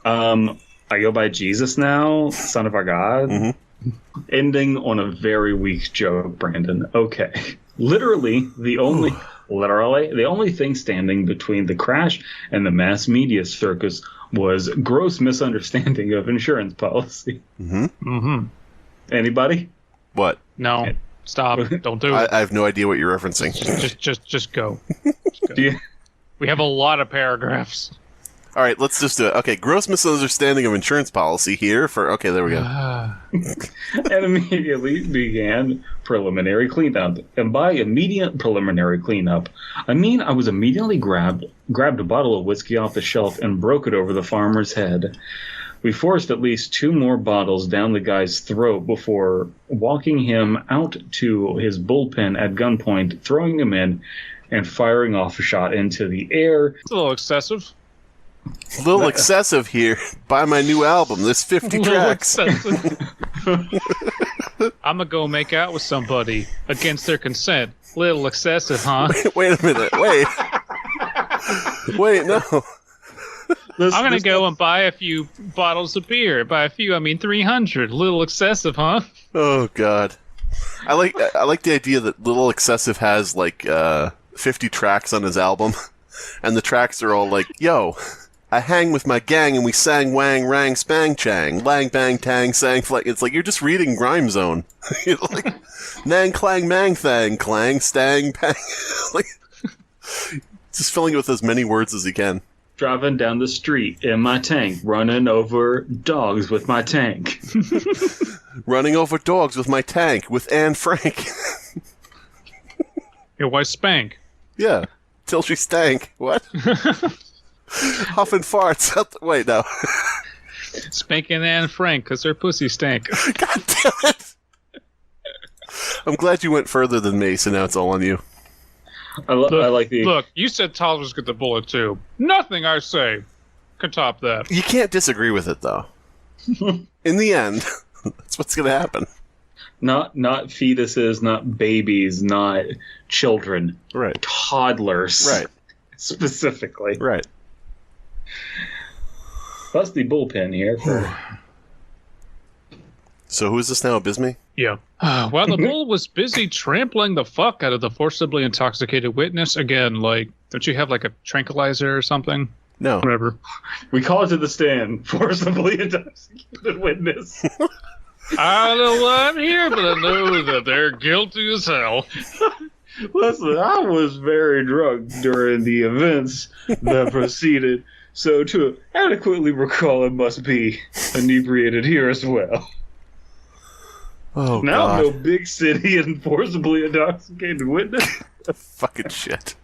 I go by Jesus now, Son of our God. Mm-hmm. Ending on a very weak joke, Brandon. Okay. Literally, the only thing standing between the crash and the mass media circus was gross misunderstanding of insurance policy. Mm-hmm. Mm-hmm. Anybody? What? No. Stop. Don't do it. I have no idea what you're referencing. Just go. Do you? We have a lot of paragraphs. All right, let's just do it. Okay, gross misunderstanding of insurance policy here for... Okay, there we go. And immediately began preliminary cleanup. And by immediate preliminary cleanup, I mean I was immediately grabbed a bottle of whiskey off the shelf and broke it over the farmer's head. We forced at least 2 more bottles down the guy's throat before walking him out to his bullpen at gunpoint, throwing him in, and firing off a shot into the air. It's a little excessive. A little excessive here. Buy my new album. There's 50 tracks. I'm gonna go make out with somebody against their consent. Little excessive, huh? Wait a minute. Wait, no. I'm gonna go and buy a few bottles of beer. By a few, I mean 300. Little excessive, huh? Oh God. I like the idea that Little Excessive has like 50 tracks on his album, and the tracks are all like, "Yo, I hang with my gang and we sang wang rang spang chang lang bang tang sang flag." It's like you're just reading Grime Zone. You're like nang clang mang thang clang stang pang, like just filling it with as many words as he can. Driving down the street in my tank, running over dogs with my tank. Running over dogs with my tank with Anne Frank. Yeah, why spank? Yeah, till she stank. What? Huffing farts. Wait, no. Spanking Anne Frank because her pussy stank. God damn it! I'm glad you went further than me, so now it's all on you. I like the... Look, you said toddlers get the bullet too. Nothing I say can top that. You can't disagree with it, though. In the end, that's what's going to happen. Not fetuses, not babies, not children. Right. Toddlers. Right. Specifically. Right. Busty bullpen here for... So who is this now, Abysmii? Yeah. While the bull was busy trampling the fuck out of the forcibly intoxicated witness, again, like, don't you have like a tranquilizer or something? No. Whatever. We call it to the stand. Forcibly intoxicated witness. I don't know why I'm here, but I know that they're guilty as hell. Listen, I was very drunk during the events that proceeded, so to adequately recall, it must be inebriated here as well. Oh, now God. no big city and forcibly intoxicated witness. Fucking shit.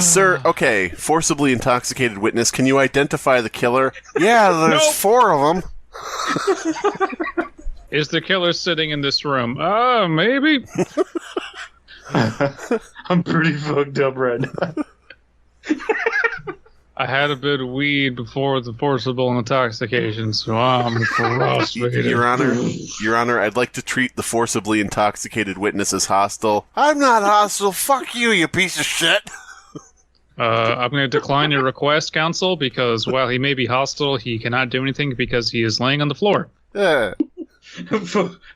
Sir, okay, forcibly intoxicated witness, can you identify the killer? Yeah, there's Nope. 4 of them. Is the killer sitting in this room? Maybe. I'm pretty fucked up right now. I had a bit of weed before the forcible intoxication, so I'm frustrated. Your Honor, I'd like to treat the forcibly intoxicated witness as hostile. I'm not hostile. Fuck you, you piece of shit. I'm going to decline your request, counsel, because while he may be hostile, he cannot do anything because he is laying on the floor. Yeah.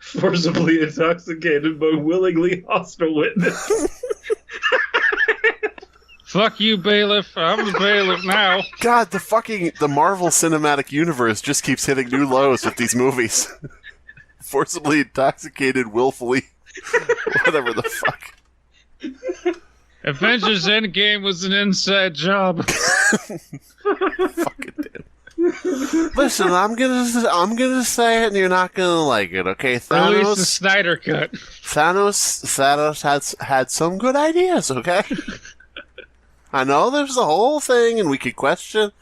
Forcibly intoxicated but willingly hostile witness. Fuck you, bailiff. I'm the bailiff now. God, the Marvel Cinematic Universe just keeps hitting new lows with these movies. Forcibly intoxicated, willfully, whatever the fuck. Avengers Endgame was an inside job. Fucking damn. Listen, I'm gonna say it, and you're not gonna like it, okay? Release the Thanos. Snyder cut. Thanos had some good ideas, okay? I know there's the whole thing, and we could question: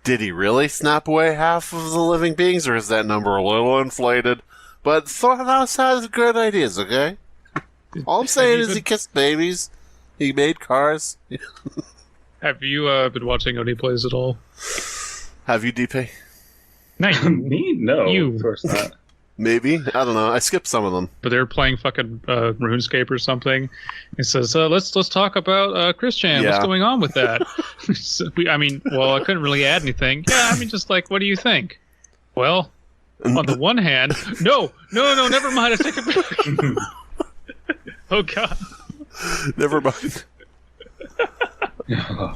did he really snap away half of the living beings, or is that number a little inflated? But Thanos has good ideas, okay? All I'm saying is he kissed babies, he made cars. Have you been watching Oni Plays at all? Have you, DP? No, Me? No, You. of course not. Maybe. I don't know. I skipped some of them. but they're playing fucking RuneScape or something. It says, let's talk about Christian. Yeah. What's going on with that? I couldn't really add anything. Yeah, I mean, just like, what do you think? Well, on the one hand, no, never mind. I take it back. Oh, God. Never mind.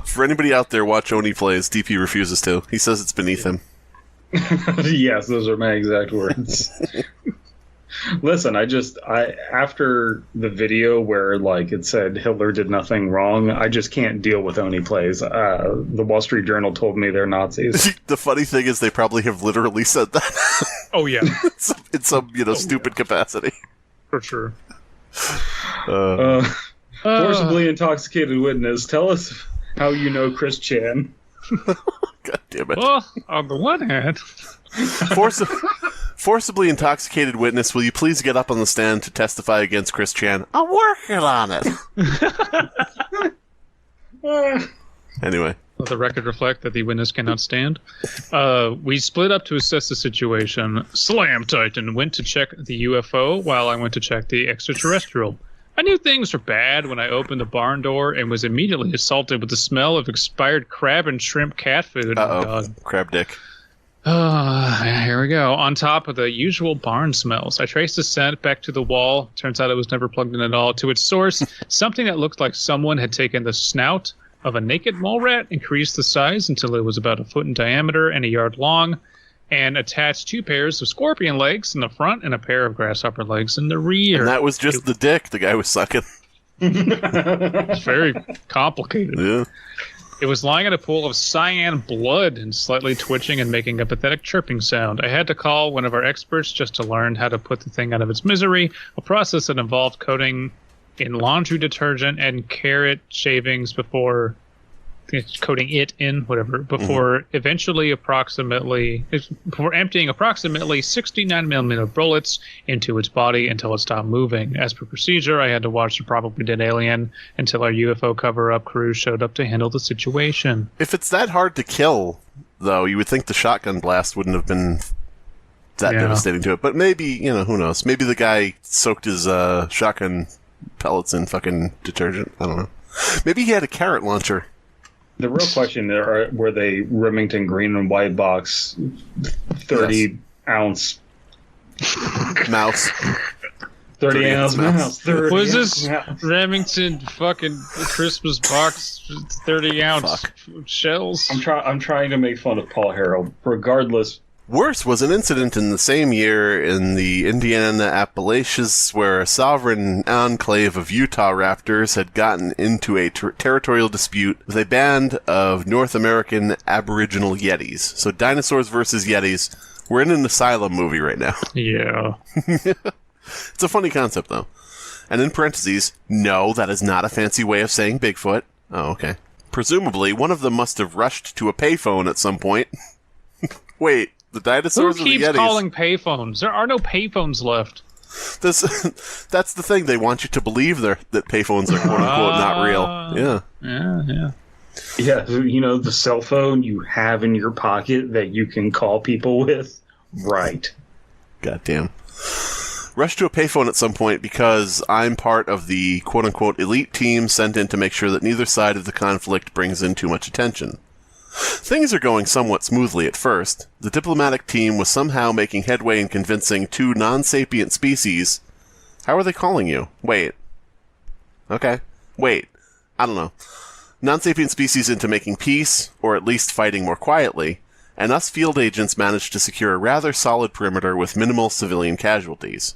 For anybody out there, watch Oni Plays. DP refuses to. He says it's beneath him. Yes, those are my exact words. Listen, I after the video where like it said Hitler did nothing wrong, I just can't deal with Oni Plays. The Wall Street Journal told me they're Nazis. The funny thing is they probably have literally said that. Oh, yeah, in some stupid capacity. for sure. Forcibly intoxicated witness, tell us how you know Chris Chan. God damn it. Well, on the one hand, Forcibly intoxicated witness, will you please get up on the stand to testify against Chris Chan? I'm working on it. Anyway. let the record reflect that the witness cannot stand. We split up to assess the situation. Slamtitan went to check the UFO while I went to check the extraterrestrial. I knew things were bad when I opened the barn door and was immediately assaulted with the smell of expired crab and shrimp cat food. Uh-oh. Crab dick. Here we go. On top of the usual barn smells, I traced the scent back to the wall. Turns out it was never plugged in at all. To its source, something that looked like someone had taken the snout of a naked mole rat, increased the size until it was about 1 foot in diameter and 1 yard long, and attached 2 pairs of scorpion legs in the front and a pair of grasshopper legs in the rear. And that was just the dick the guy was sucking. It's very complicated. Yeah. It was lying in a pool of cyan blood and slightly twitching and making a pathetic chirping sound. I had to call one of our experts just to learn how to put the thing out of its misery, a process that involved coating in laundry detergent and carrot shavings before coating it in, whatever, before emptying approximately 69mm bullets into its body until it stopped moving. As per procedure, I had to watch the probably dead alien until our UFO cover-up crew showed up to handle the situation. If it's that hard to kill, though, you would think the shotgun blast wouldn't have been that devastating to it. But maybe, who knows? Maybe the guy soaked his shotgun pellets in fucking detergent. I don't know. Maybe he had a carrot launcher. The real question there were they Remington green and white box 30-ounce mouse. 30-ounce mouse. Was this Remington fucking Christmas box 30-ounce shells? I'm trying to make fun of Paul Harrell. Regardless. Worse was an incident in the same year in the Indiana Appalachians where a sovereign enclave of Utah raptors had gotten into a territorial dispute with a band of North American Aboriginal Yetis. So dinosaurs versus Yetis. We're in an asylum movie right now. Yeah. It's a funny concept, though. And in parentheses, no, that is not a fancy way of saying Bigfoot. Oh, okay. Presumably, one of them must have rushed to a payphone at some point. Wait. The dinosaurs. Who keeps calling payphones? There are no payphones left. That's the thing. They want you to believe that payphones are quote unquote not real. Yeah. Yeah, the cell phone you have in your pocket that you can call people with. Right. Goddamn. Rush to a payphone at some point because I'm part of the quote unquote elite team sent in to make sure that neither side of the conflict brings in too much attention. Things are going somewhat smoothly at first. The diplomatic team was somehow making headway in convincing 2 non-sapient species... How are they calling you? Wait. Okay. Wait. I don't know. Non-sapient species into making peace, or at least fighting more quietly, and us field agents managed to secure a rather solid perimeter with minimal civilian casualties.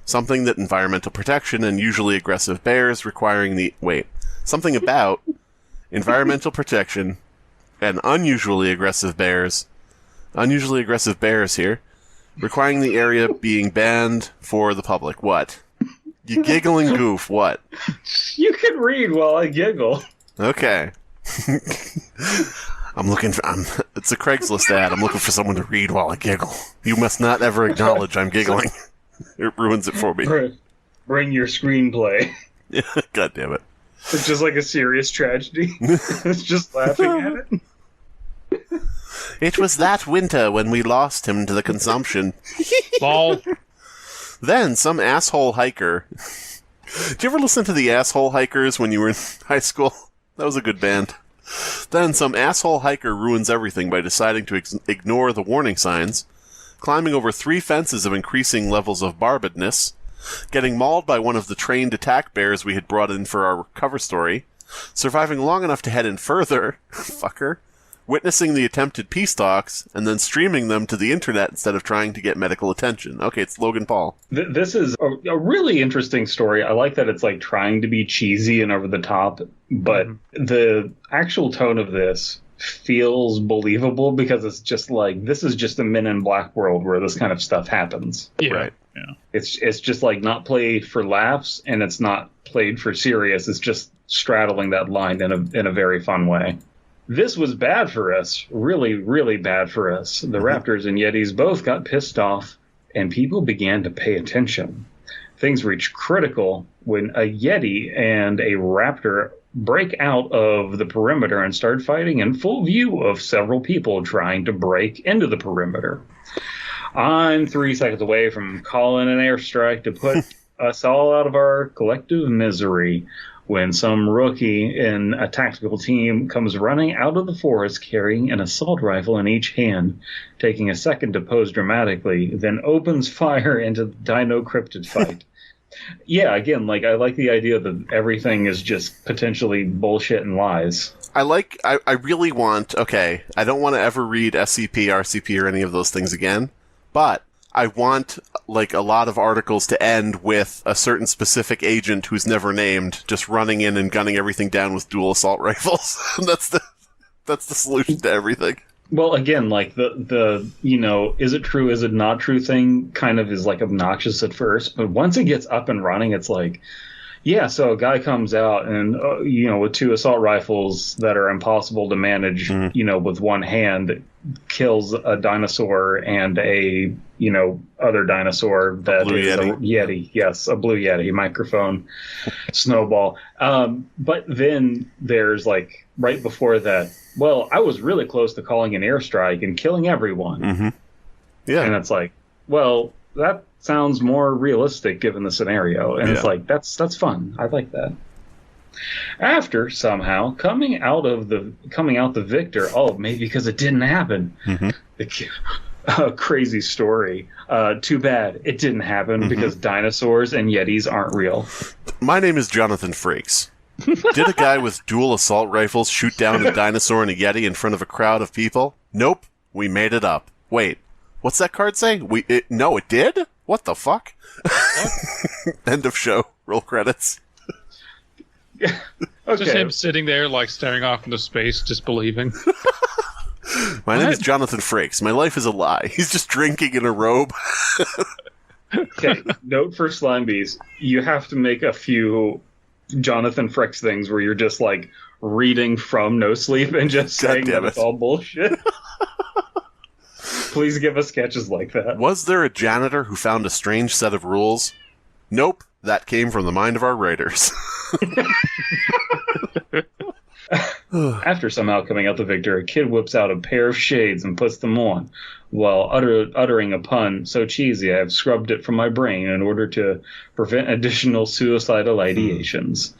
Something that environmental protection and usually aggressive bears requiring the... Wait. Something about environmental protection... and unusually aggressive bears here, requiring the area being banned for the public. What? You giggling goof, what? You can read while I giggle. Okay. It's a Craigslist ad. I'm looking for someone to read while I giggle. You must not ever acknowledge I'm giggling. It ruins it for me. Bring your screenplay. Yeah, God damn it. It's just like a serious tragedy. It's just laughing at it. It was that winter when we lost him to the consumption. Ball. Then some asshole hiker... Did you ever listen to the Asshole Hikers when you were in high school? That was a good band. Then some asshole hiker ruins everything by deciding to ignore the warning signs, climbing over 3 fences of increasing levels of barbedness, getting mauled by one of the trained attack bears we had brought in for our cover story, surviving long enough to head in further, fucker, witnessing the attempted peace talks, and then streaming them to the internet instead of trying to get medical attention. Okay, it's Logan Paul. This is a really interesting story. I like that it's like trying to be cheesy and over the top, but the actual tone of this feels believable because it's just like, this is just a Men in Black world where this kind of stuff happens. Yeah. Right. Yeah. It's just like not played for laughs and it's not played for serious. It's just straddling that line in a very fun way. This was bad for us. Really, really bad for us. The raptors and yetis both got pissed off, and people began to pay attention. Things reached critical when a yeti and a raptor break out of the perimeter and start fighting in full view of several people trying to break into the perimeter. I'm 3 seconds away from calling an airstrike to put us all out of our collective misery when some rookie in a tactical team comes running out of the forest carrying an assault rifle in each hand, taking a second to pose dramatically, then opens fire into the dino cryptid fight. Yeah, again, like I like the idea that everything is just potentially bullshit and lies. I really want, okay, I don't want to ever read SCP, RCP, or any of those things again, but I want, like, a lot of articles to end with a certain specific agent who's never named just running in and gunning everything down with dual assault rifles. That's the solution to everything. Well, again, like the is it true, is it not true thing kind of is like obnoxious at first, but once it gets up and running, it's like, yeah, so a guy comes out and, with 2 assault rifles that are impossible to manage, with one hand, kills a dinosaur and a, other dinosaur that is a yeti. Yes, a blue yeti, microphone, snowball. But then there's like, right before that, well, I was really close to calling an airstrike and killing everyone. Mm-hmm. Yeah. And it's like, well, that sounds more realistic given the scenario. And it's like, that's fun. I like that. After somehow coming out the victor, maybe because it didn't happen. Mm-hmm. Crazy story. Too bad it didn't happen because dinosaurs and yetis aren't real. My name is Jonathan Frakes. Did a guy with dual assault rifles shoot down a dinosaur and a yeti in front of a crowd of people? Nope. We made it up. Wait. What's that card say? No, it did? What the fuck? End of show. Roll credits. Okay. Just him sitting there, like, staring off into space, disbelieving. My name is Jonathan Frakes. My life is a lie. He's just drinking in a robe. Okay, note for Slimebeast. You have to make a few Jonathan Frakes things where you're just, like, reading from NoSleep and just saying that it's all bullshit. Please give us sketches like that. Was there a janitor who found a strange set of rules? Nope. That came from the mind of our writers. After somehow coming out the victor, a kid whips out a pair of shades and puts them on, while uttering a pun so cheesy I have scrubbed it from my brain in order to prevent additional suicidal ideations.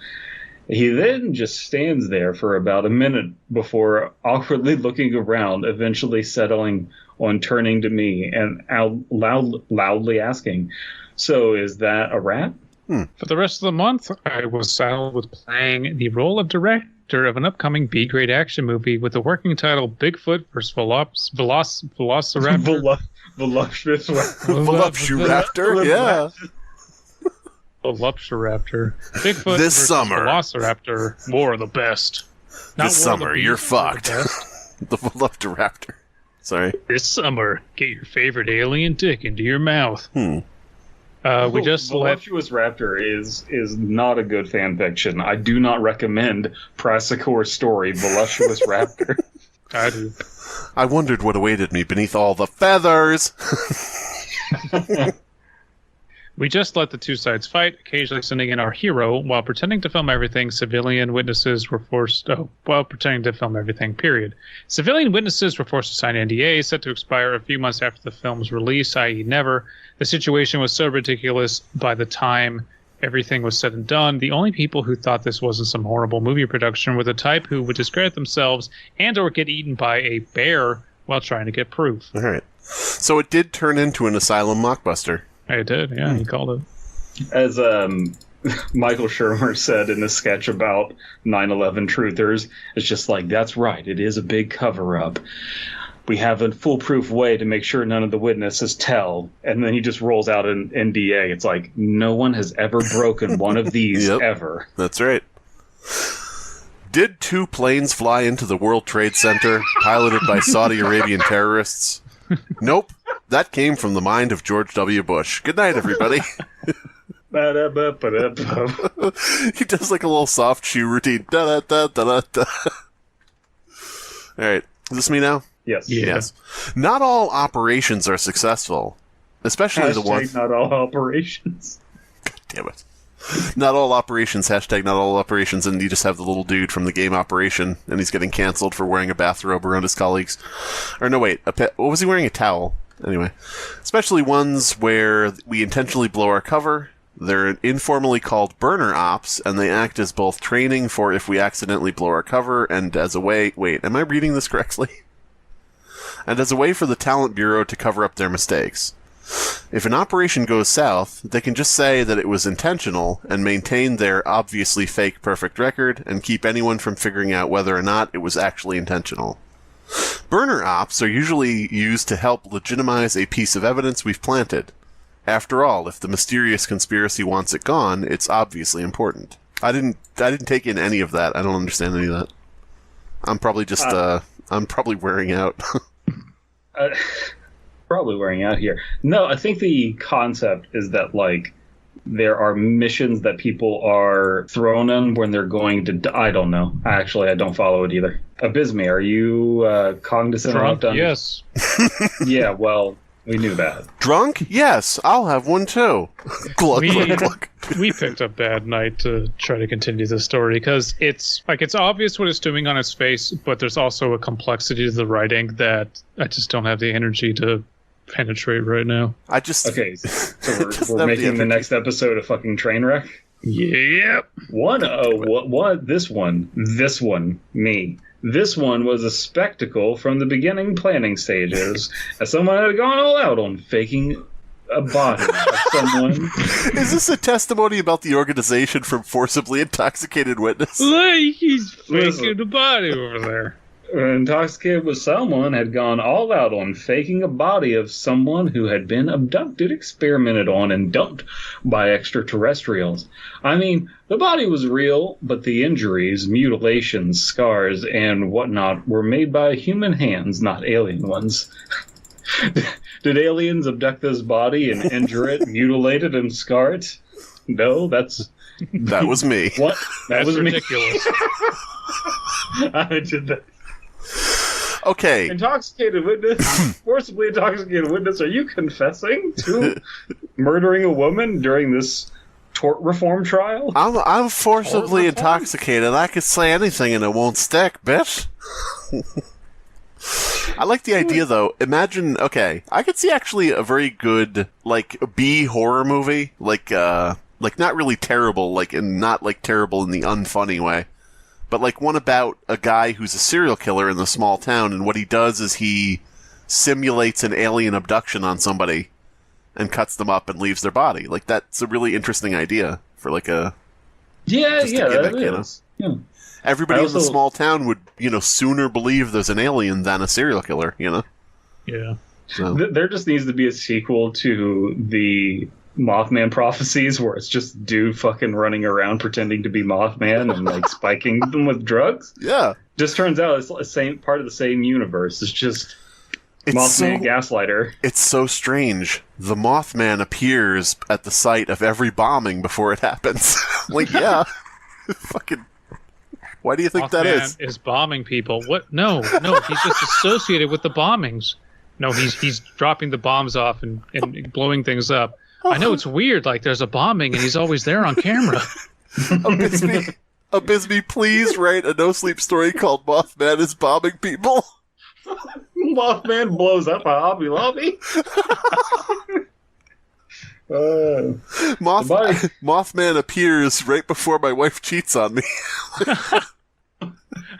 He then just stands there for about a minute before awkwardly looking around, eventually settling on turning to me and loudly asking, "So is that a rat?" For the rest of the month, I was saddled with playing the role of director of an upcoming B-grade action movie with the working title Bigfoot vs. Velociraptor. Velociraptor, yeah. Velociraptor. Bigfoot this versus summer. Velociraptor. War of the best. This summer, you're fucked. The Velociraptor. Sorry. This summer, get your favorite alien dick into your mouth. We just Voluptuous Raptor is not a good fan fiction. I do not recommend Prassicor's story, Voluptuous Raptor. I do. I wondered what awaited me beneath all the feathers. We just let the two sides fight, occasionally sending in our hero while pretending to film everything. Civilian witnesses were forced... pretending to film everything, period. Civilian witnesses were forced to sign NDAs set to expire a few months after the film's release, i.e. never. The situation was so ridiculous by the time everything was said and done. The only people who thought this wasn't some horrible movie production were the type who would discredit themselves and or get eaten by a bear while trying to get proof. All right. So it did turn into an asylum mockbuster. I did, yeah, he called it. As Michael Shermer said in a sketch about 9/11 truthers, it's just like, that's right, it is a big cover-up. We have a foolproof way to make sure none of the witnesses tell. And then he just rolls out an NDA. It's like, no one has ever broken one of these ever. That's right. Did 2 planes fly into the World Trade Center piloted by Saudi Arabian terrorists? Nope. That came from the mind of George W. Bush. Good night, everybody. Ba-da-ba-ba-da-ba. He does like a little soft shoe routine. Da-da-da-da-da-da. All right. Is this me now? Yes. Yeah. Yes. Not all operations are successful, especially the ones. Not all operations. Damn it. Not all operations, hashtag not all operations, and you just have the little dude from the game Operation, and he's getting canceled for wearing a bathrobe around his colleagues. Or no, wait, what was he wearing? A towel. Anyway. Especially ones where we intentionally blow our cover. They're informally called burner ops, and they act as both training for if we accidentally blow our cover, and as a way... Wait, am I reading this correctly? And as a way for the Talent Bureau to cover up their mistakes. If an operation goes south, they can just say that it was intentional and maintain their obviously fake perfect record and keep anyone from figuring out whether or not it was actually intentional. Burner ops are usually used to help legitimize a piece of evidence we've planted. After all, if the mysterious conspiracy wants it gone, it's obviously important. I didn't take in any of that. I don't understand any of that. I'm probably just I'm probably wearing out. Probably wearing out here. No, I think the concept is that, like, there are missions that people are thrown in when they're going to... I don't know. Actually, I don't follow it either. Abysmii, are you cognizant enough to... Yes. Yeah, well, we knew that. Drunk? Yes, I'll have one too. Glug, glug, glug. We picked a bad night to try to continue the story because it's obvious what it's doing on its face, but there's also a complexity to the writing that I just don't have the energy to penetrate right now. Okay, so we're making the next episode a fucking train wreck? Yep. This one, me. This one was a spectacle from the beginning planning stages, as someone had gone all out on faking a body of someone. Is this a testimony about the organization from Forcibly Intoxicated Witness? Like, he's faking a body over there. Intoxicated with someone had gone all out on faking a body of someone who had been abducted, experimented on, and dumped by extraterrestrials. I mean, the body was real, but the injuries, mutilations, scars, and whatnot were made by human hands, not alien ones. Did aliens abduct this body and injure it, mutilate it, and scar it? No, that was me. What? That's ridiculous. I did that. Okay. Intoxicated witness, forcibly intoxicated witness, are you confessing to murdering a woman during this tort reform trial? I'm forcibly intoxicated. I could say anything and it won't stick, bitch. I like the idea, though. Imagine, okay, I could see actually a very good, like, B horror movie, like not really terrible, and not, terrible in the unfunny way. But, one about a guy who's a serial killer in the small town, and what he does is he simulates an alien abduction on somebody and cuts them up and leaves their body. That's a really interesting idea for, a... Yeah, that is. Yeah. Everybody in the small town would, sooner believe there's an alien than a serial killer, Yeah. So. There just needs to be a sequel to the Mothman prophecies where it's just dude fucking running around pretending to be Mothman and spiking them with drugs. Yeah. Just turns out it's the same part of the same universe. It's just Mothman gaslighter. It's so strange. The Mothman appears at the site of every bombing before it happens. Yeah. Fucking why do you think Mothman is bombing people? What? No, he's just associated with the bombings. No, he's dropping the bombs off and blowing things up. I know it's weird, there's a bombing and he's always there on camera. Abysmii, please write a no-sleep story called Mothman is bombing people. Mothman blows up a Hobby Lobby. Mothman appears right before my wife cheats on me.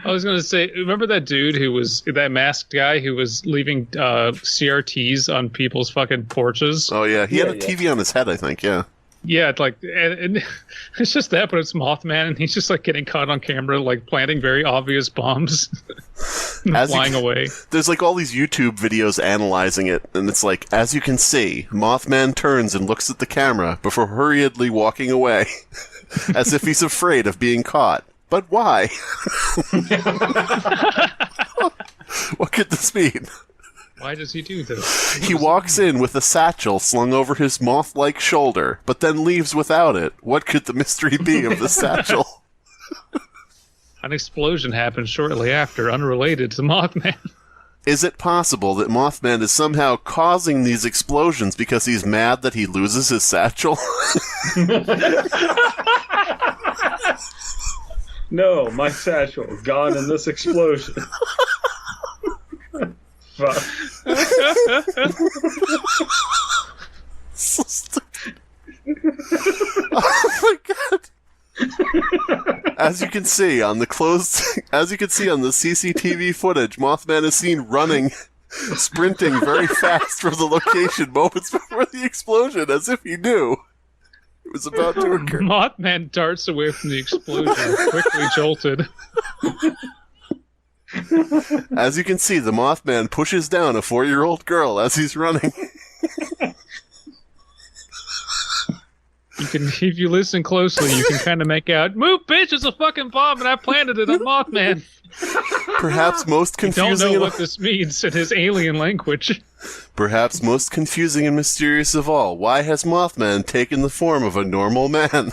I was going to say, remember that dude that masked guy who was leaving CRTs on people's fucking porches? Oh, yeah. He had a TV on his head, I think, yeah. Yeah, and it's just that, but it's Mothman, and he's just getting caught on camera, planting very obvious bombs, flying away. There's all these YouTube videos analyzing it, and it's as you can see, Mothman turns and looks at the camera before hurriedly walking away, as if he's afraid of being caught. But why? What could this mean? Why does he do this? He walks in with a satchel slung over his moth-like shoulder, but then leaves without it. What could the mystery be of the satchel? An explosion happened shortly after, unrelated to Mothman. Is it possible that Mothman is somehow causing these explosions because he's mad that he loses his satchel? No, my satchel gone in this explosion. Fuck. So stupid. Oh my god. As you can see on the CCTV footage, Mothman is seen running, sprinting very fast from the location moments before the explosion, as if he knew it was about to occur. Mothman darts away from the explosion, quickly jolted. As you can see, the Mothman pushes down a 4-year-old girl as he's running. If you listen closely, you can kind of make out, "Move, bitch! It's a fucking bomb, and I planted it on Mothman." Perhaps most confusing. Don't know what this means in his alien language. Perhaps most confusing and mysterious of all, why has Mothman taken the form of a normal man?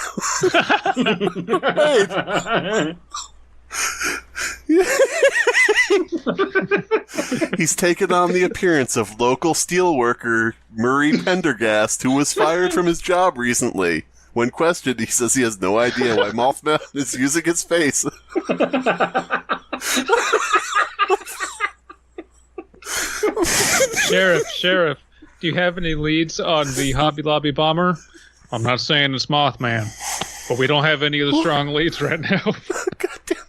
He's taken on the appearance of local steelworker Murray Pendergast, who was fired from his job recently. When questioned, he says he has no idea why Mothman is using his face. Sheriff, do you have any leads on the Hobby Lobby bomber? I'm not saying it's Mothman, but we don't have any of the strong leads right now. Goddamn.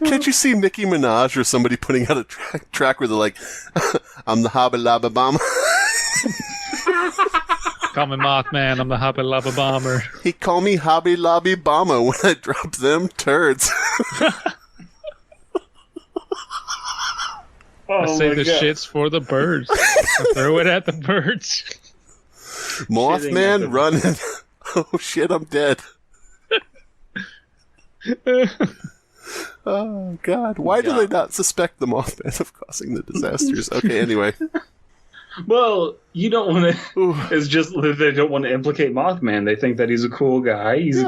Can't you see Nicki Minaj or somebody putting out a track where they're like, I'm the Hobby Lobby bomber? Call me Mothman, I'm the Hobby Lobby bomber. He call me Hobby Lobby bomber when I drop them turds. I say the shit's for the birds. I throw it at the birds. Mothman running. Oh shit, I'm dead. Oh god, why do they not suspect the Mothman of causing the disasters? Okay, anyway. Well, you don't want to. It's just that they don't want to implicate Mothman. They think that he's a cool guy. He's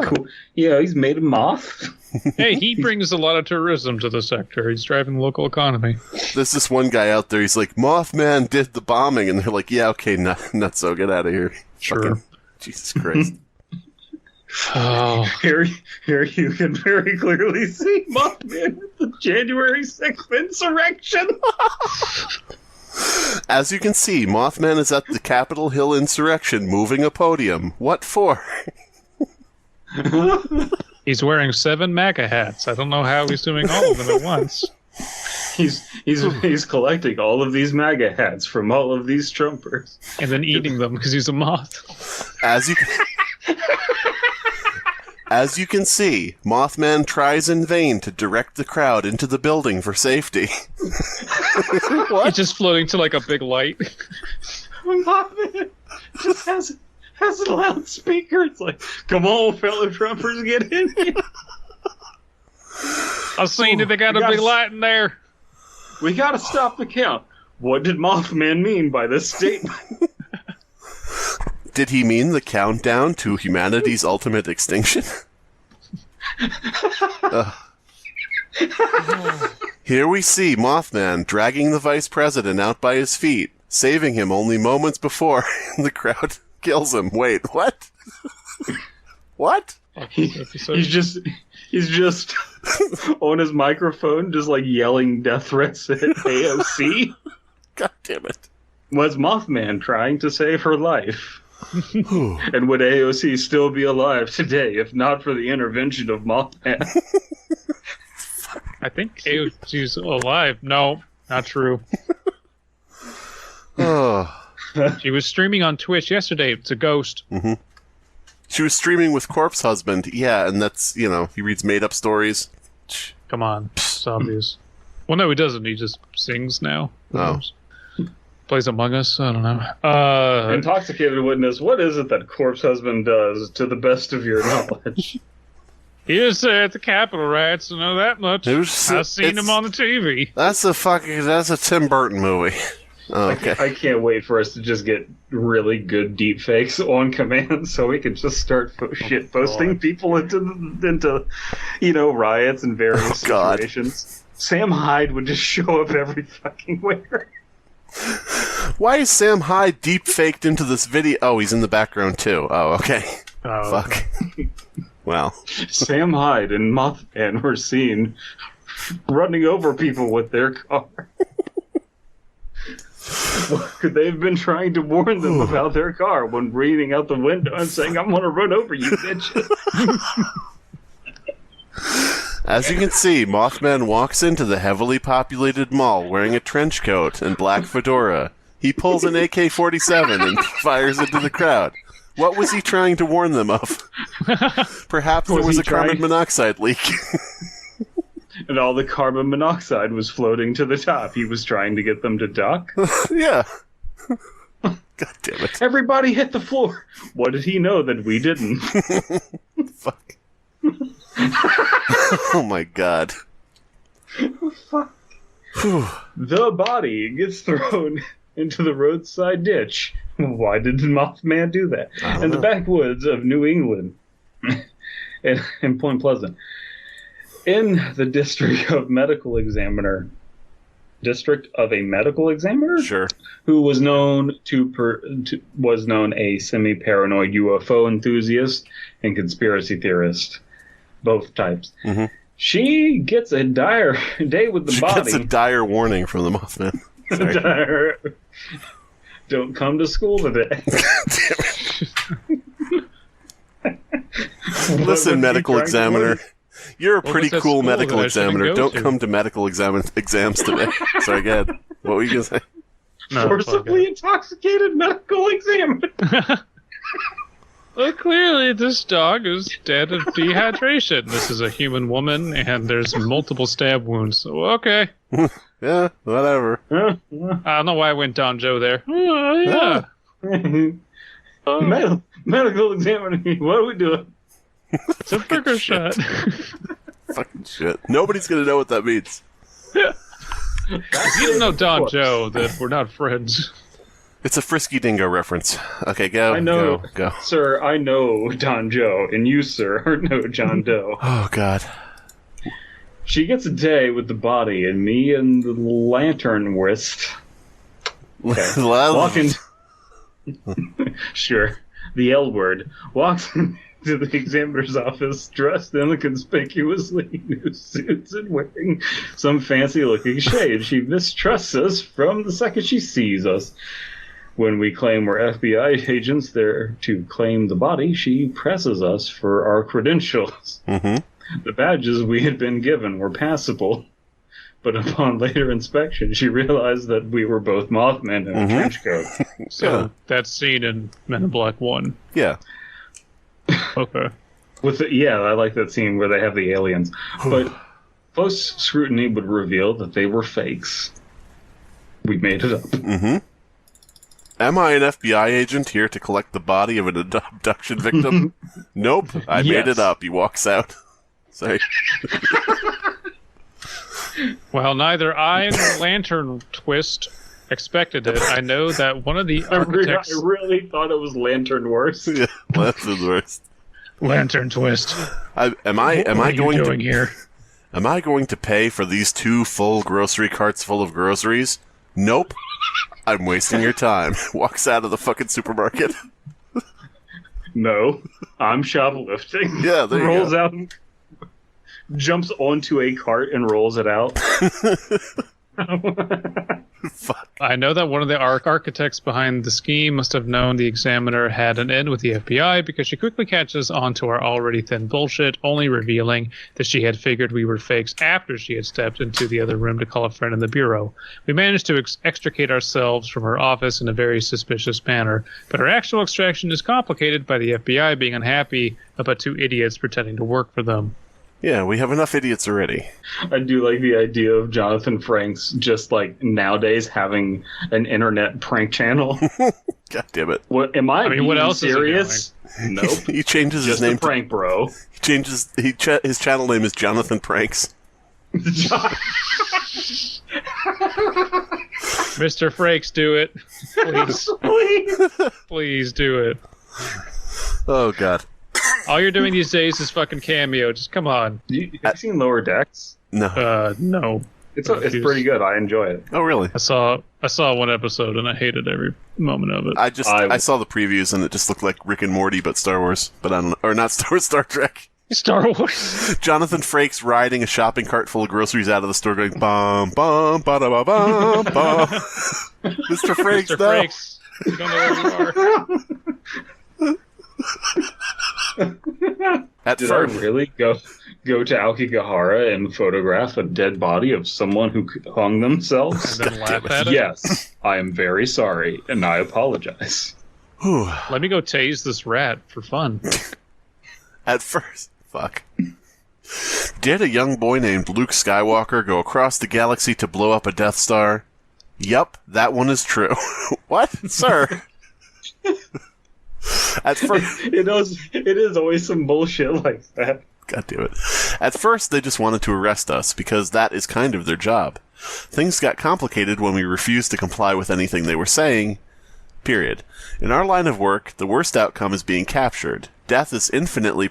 he's made of moth. Hey, he brings a lot of tourism to the sector. He's driving the local economy. There's this one guy out there, he's like, Mothman did the bombing, and they're like, yeah, okay, nutso, get out of here. Sure. Fucking, Jesus Christ. Oh. Here you can very clearly see Mothman at the January 6th insurrection. As you can see, Mothman is at the Capitol Hill insurrection, moving a podium. What for? He's wearing 7 MAGA hats. I don't know how he's doing all of them at once. He's collecting all of these MAGA hats from all of these Trumpers. And then eating them because he's a moth. As you can see, Mothman tries in vain to direct the crowd into the building for safety. What? He's just floating to like a big light. Mothman just has a loudspeaker. It's like, come on, fellow Trumpers, get in here. I've seen it. They got a big light in there. We gotta stop the count. What did Mothman mean by this statement? Did he mean the countdown to humanity's ultimate extinction? Here we see Mothman dragging the vice president out by his feet, saving him only moments before the crowd kills him. Wait, what? What? He's just on his microphone, just like yelling death threats at AOC. God damn it. Was Mothman trying to save her life? And would AOC still be alive today if not for the intervention of Mothman? I think AOC's alive. No, not true. She was streaming on Twitch yesterday. It's a ghost. Mm-hmm. She was streaming with Corpse Husband. Yeah, and that's, he reads made-up stories. Come on. It's obvious. Well, no, he doesn't. He just sings now. Oh. Plays Among Us. I don't know. Intoxicated Witness, what is it that Corpse Husband does, to the best of your knowledge? He was at the Capitol riots, I know that much. I've seen him on the TV. That's a Tim Burton movie. Oh, okay. I can't wait for us to just get really good deep fakes on command, so we can just start shit posting people into riots and various situations. Sam Hyde would just show up every fucking where. Why is Sam Hyde deep faked into this video? Oh, he's in the background too. Oh, okay. Oh, fuck. Well, Sam Hyde and Mothman were seen running over people with their car. Could they have been trying to warn them about their car when reading out the window and saying, "I'm going to run over you, bitches"? as you can see, Mothman walks into the heavily populated mall wearing a trench coat and black fedora. He pulls an AK-47 and fires into the crowd. What was he trying to warn them of? Perhaps there was a carbon monoxide leak. And all the carbon monoxide was floating to the top. He was trying to get them to duck. Yeah. God damn it. Everybody hit the floor. What did he know that we didn't? Fuck. Oh my god. Fuck. The body gets thrown into the roadside ditch. Why did Mothman do that? In the backwoods of New England. in Point Pleasant. In the district of a medical examiner, Sure. who was known a semi-paranoid UFO enthusiast and conspiracy theorist, both types. Mm-hmm. She gets a dire day with the body. She gets a dire warning from the Mothman. Sorry. Don't come to school today. Listen, medical examiner. You're a pretty cool medical examiner. Don't come to medical exams today. Sorry, go ahead. What were you going to say? No, forcibly intoxicated medical examiner. Well, clearly this dog is dead of dehydration. This is a human woman, and there's multiple stab wounds. So, okay. Yeah, whatever. I don't know why I went Don Joe there. Oh, yeah. Medical examiner, what are we doing? It's a burger shot. Fucking shit. Nobody's going to know what that means. You don't know Don Joe, that we're not friends. It's a Frisky Dingo reference. Okay, go. I know, go. Sir, I know Don Joe, and you, sir, know John Doe. Oh, God. She gets a day with the body, and me and the lantern wrist. Okay. Walking. Sure. The L word. Walks into the examiner's office dressed in a conspicuously new suits and wearing some fancy-looking shade. She mistrusts us from the second she sees us. When we claim we're FBI agents there to claim the body, she presses us for our credentials. Mm-hmm. The badges we had been given were passable, but upon later inspection, she realized that we were both Mothmen in a trench coat. So that's seen in Men in Black 1. Yeah. Okay. I like that scene where they have the aliens. But close scrutiny would reveal that they were fakes. We made it up. Mm-hmm. Am I an FBI agent here to collect the body of an abduction victim? Nope. I made it up. He walks out. Sorry. Well, neither I nor Lantern Twist expected it. I know that one of the architects... I really thought it was Lantern Worst. Yeah, Lantern Worst. Lantern Twist. Am I going to here? Am I going to pay for these 2 full grocery carts full of groceries? Nope. I'm wasting your time. Walks out of the fucking supermarket. No, I'm shoplifting. Yeah, there you rolls go. out, jumps onto a cart and rolls it out. Fuck. I know that one of the architects behind the scheme must have known the examiner had an in with the FBI because she quickly catches on to our already thin bullshit, only revealing that she had figured we were fakes after she had stepped into the other room to call a friend in the bureau. We managed to extricate ourselves from her office in a very suspicious manner, but our actual extraction is complicated by the FBI being unhappy about 2 idiots pretending to work for them. Yeah, we have enough idiots already. I do like the idea of Jonathan Frakes just like nowadays having an internet prank channel. God damn it! What am I being what else serious? Nope. He changes just his name. A prank, bro. He changes. His channel name is Jonathan Pranks. Mr. Frakes, do it. Please. Please do it. Oh, God. All you're doing these days is fucking cameo. Just come on. Have you seen Lower Decks? No. No. It's pretty good. I enjoy it. Oh, really? I saw one episode and I hated every moment of it. I saw the previews and it just looked like Rick and Morty, but Star Wars. But I don't know. Or not Star Wars, Star Trek. Star Wars. Jonathan Frakes riding a shopping cart full of groceries out of the store going, bum, bum, ba-da-ba, bum, bum. Mr. Frakes, Mr. no. Frakes. You don't know where you are. Did I really go to Aokigahara and photograph a dead body of someone who hung themselves? And then laugh at it? Yes, I am very sorry, and I apologize. Let me go tase this rat for fun. At first, fuck. Did a young boy named Luke Skywalker go across the galaxy to blow up a Death Star? Yup, that one is true. What? Sir? At first, it is always some bullshit like that. God damn it. At first, they just wanted to arrest us, because that is kind of their job. Things got complicated when we refused to comply with anything they were saying. Period. In our line of work, the worst outcome is being captured. Death is an infinitely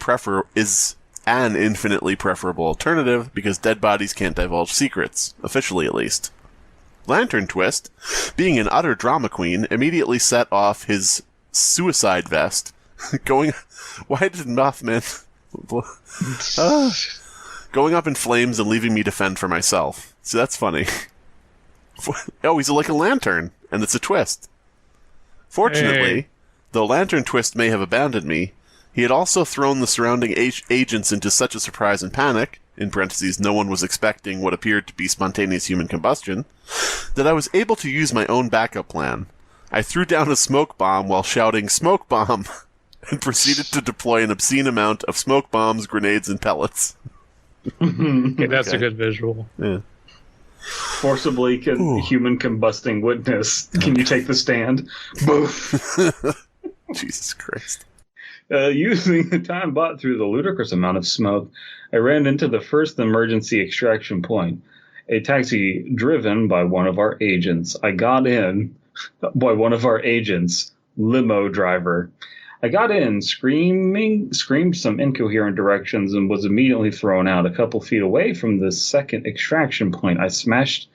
preferable alternative, because dead bodies can't divulge secrets, officially at least. Lantern Twist, being an utter drama queen, immediately set off his suicide vest, going... Why did Mothman... going up in flames and leaving me to fend for myself. See, that's funny. Oh, he's like a lantern, and it's a twist. Fortunately, though Lantern Twist may have abandoned me, he had also thrown the surrounding agents into such a surprise and panic, in parentheses, no one was expecting what appeared to be spontaneous human combustion, that I was able to use my own backup plan. I threw down a smoke bomb while shouting, "Smoke bomb!" and proceeded to deploy an obscene amount of smoke bombs, grenades, and pellets. Okay, that's a good visual. Yeah. Forcibly human combusting witness. Can you take the stand? Boof. Jesus Christ. Using the time bought through the ludicrous amount of smoke, I ran into the first emergency extraction point. A taxi driven by one of our agents. I got in by one of our agents, limo driver. I got in, screamed some incoherent directions, and was immediately thrown out. A couple feet away from the second extraction point, I smashed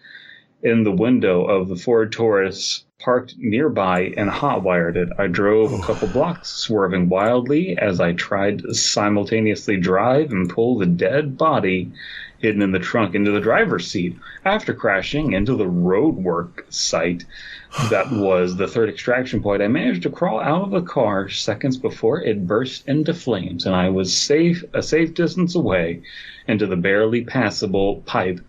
in the window of the Ford Taurus parked nearby and hotwired it. I drove a couple blocks, swerving wildly as I tried to simultaneously drive and pull the dead body hidden in the trunk into the driver's seat. After crashing into the roadwork site that was the third extraction point, I managed to crawl out of the car seconds before it burst into flames, and I was a safe distance away into the barely passable pipe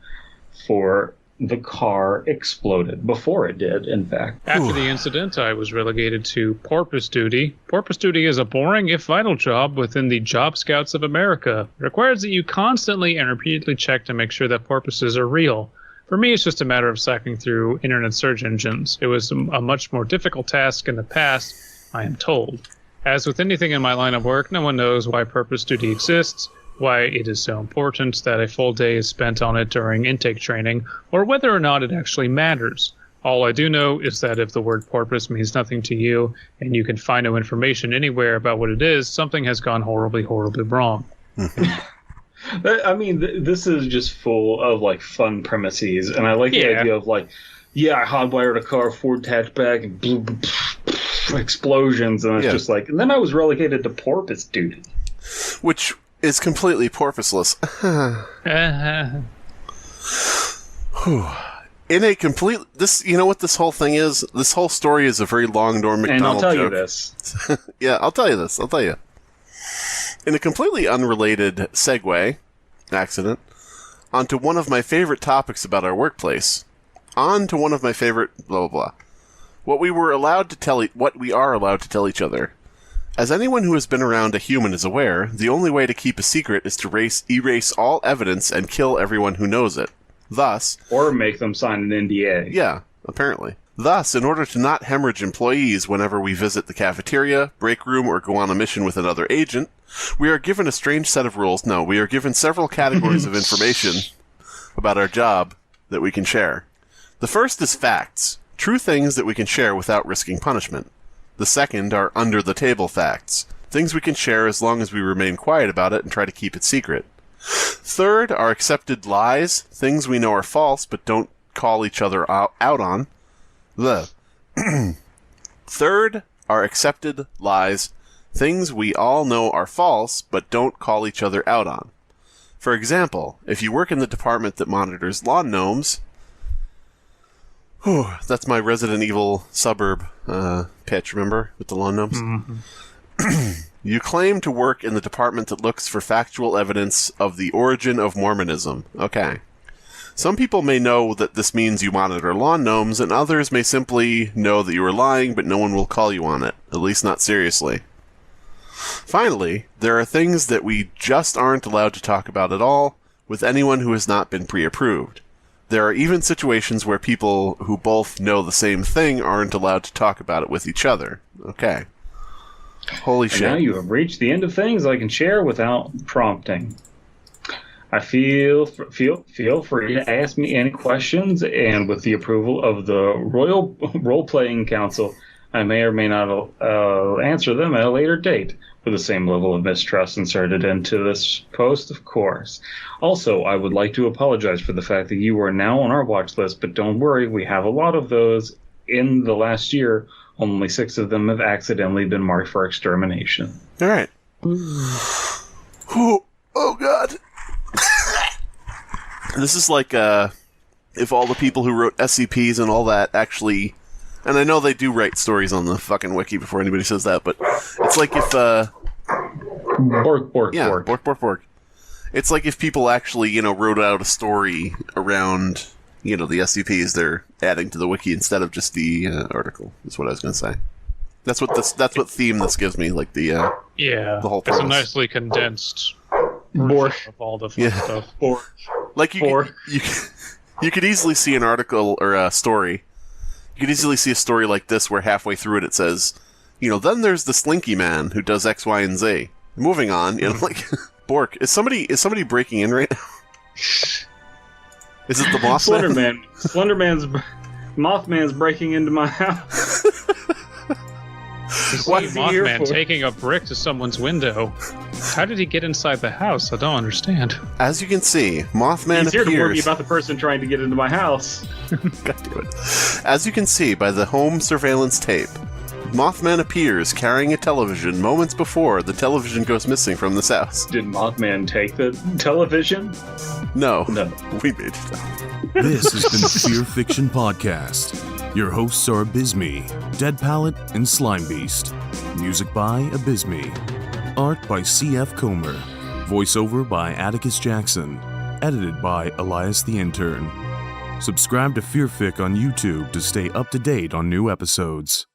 for the car exploded. Before it did, in fact. After the incident, I was relegated to porpoise duty. Porpoise duty is a boring, if vital job within the Job Scouts of America. It requires that you constantly and repeatedly check to make sure that porpoises are real. For me, it's just a matter of cycling through internet search engines. It was a much more difficult task in the past, I am told. As with anything in my line of work, no one knows why porpoise duty exists, why it is so important that a full day is spent on it during intake training, or whether or not it actually matters. All I do know is that if the word porpoise means nothing to you, and you can find no information anywhere about what it is, something has gone horribly, horribly wrong. I mean, this is just full of, like, fun premises, and I like the idea of, like, I hotwired a car, Ford hatchback, and explosions, and it's just like, and then I was relegated to porpoise duty. Which is completely porpoiseless. In a complete... You know what this whole thing is? This whole story is a very long Norm Macdonald joke. And I'll tell you this. Yeah, I'll tell you this. I'll tell you. In a completely unrelated segue, accident, onto one of my favorite topics about our workplace. On to one of my favorite... blah, blah, blah. What we are allowed to tell each other. As anyone who has been around a human is aware, the only way to keep a secret is to erase all evidence and kill everyone who knows it. Thus... Or make them sign an NDA. Yeah, apparently. Thus, in order to not hemorrhage employees whenever we visit the cafeteria, break room, or go on a mission with another agent, we are given a strange set of rules. No, we are given several categories of information about our job that we can share. The first is facts. true things that we can share without risking punishment. The second are under-the-table facts, things we can share as long as we remain quiet about it and try to keep it secret. Third are accepted lies, things we know are false but don't call each other out on. Third are accepted lies, things we all know are false but don't call each other out on. For example, if you work in the department that monitors lawn gnomes... that's my Resident Evil suburb pitch, remember? With the lawn gnomes? Mm-hmm. You claim to work in the department that looks for factual evidence of the origin of Mormonism. Okay. Some people may know that this means you monitor lawn gnomes, and others may simply know that you are lying, but no one will call you on it. At least not seriously. Finally, there are things that we just aren't allowed to talk about at all with anyone who has not been pre-approved. There are even situations where people who both know the same thing aren't allowed to talk about it with each other. Okay. Holy shit. Now you have reached the end of things I can share without prompting. I feel free to ask me any questions, and with the approval of the Royal Role-Playing Council, I may or may not answer them at a later date, with the same level of mistrust inserted into this post, of course. Also, I would like to apologize for the fact that you are now on our watch list, but don't worry, we have a lot of those. In the last year, only 6 of them have accidentally been marked for extermination. All right. Oh, God. This is like if all the people who wrote SCPs and all that actually... And I know they do write stories on the fucking wiki before anybody says that, but it's like if... Bork. Bork. It's like if people actually, wrote out a story around, the SCPs they're adding to the wiki instead of just the article, is what I was going to say. That's what theme this gives me, like the whole premise. It's a nicely condensed version of all the fun stuff. Like you could easily see an article or a story. You could easily see a story like this where halfway through it says, then there's the Slinky Man who does X, Y, and Z. Moving on, like Bork. Is somebody breaking in right now? Is it the Mothman? Mothman's breaking into my house. What's Mothman taking a brick to someone's window? How did he get inside the house? I don't understand. As you can see, Mothman He's here appears... to warn me about the person trying to get into my house. God damn it. As you can see by the home surveillance tape, Mothman appears carrying a television moments before the television goes missing from this house. Did Mothman take the television? No. We made it. This has been the Fear Fiction Podcast. Your hosts are Abysmii, Dead Palette, and Slimebeast. Music by Abysmii. Art by C.F. Comer. Voiceover by Atticus Jackson. Edited by Elias the Intern. Subscribe to Fearfic on YouTube to stay up to date on new episodes.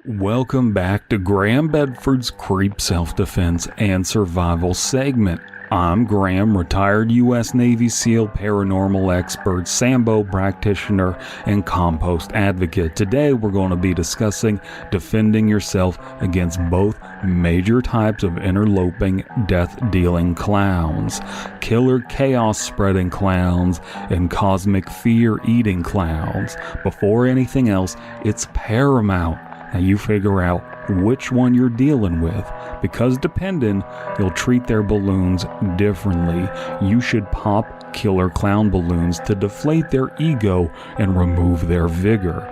Welcome back to Graham Bedford's Creep Self-Defense and Survival segment. I'm Graham, retired U.S. Navy SEAL paranormal expert, Sambo practitioner, and compost advocate. Today we're going to be discussing defending yourself against both major types of interloping, death-dealing clowns. Killer chaos-spreading clowns and cosmic fear-eating clowns. Before anything else, it's paramount that you figure out which one you're dealing with, because depending, you'll treat their balloons differently. You should pop killer clown balloons to deflate their ego and remove their vigor.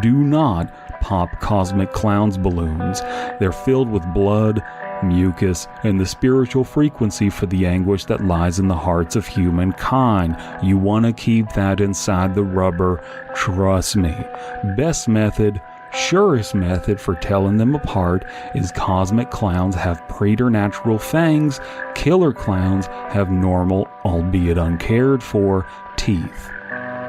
Do not pop cosmic clowns balloons. They're filled with blood, mucus, and the spiritual frequency for the anguish that lies in the hearts of humankind. You want to keep that inside the rubber, trust me. Best method, surest method for telling them apart is cosmic clowns have preternatural fangs, killer clowns have normal, albeit uncared for, teeth.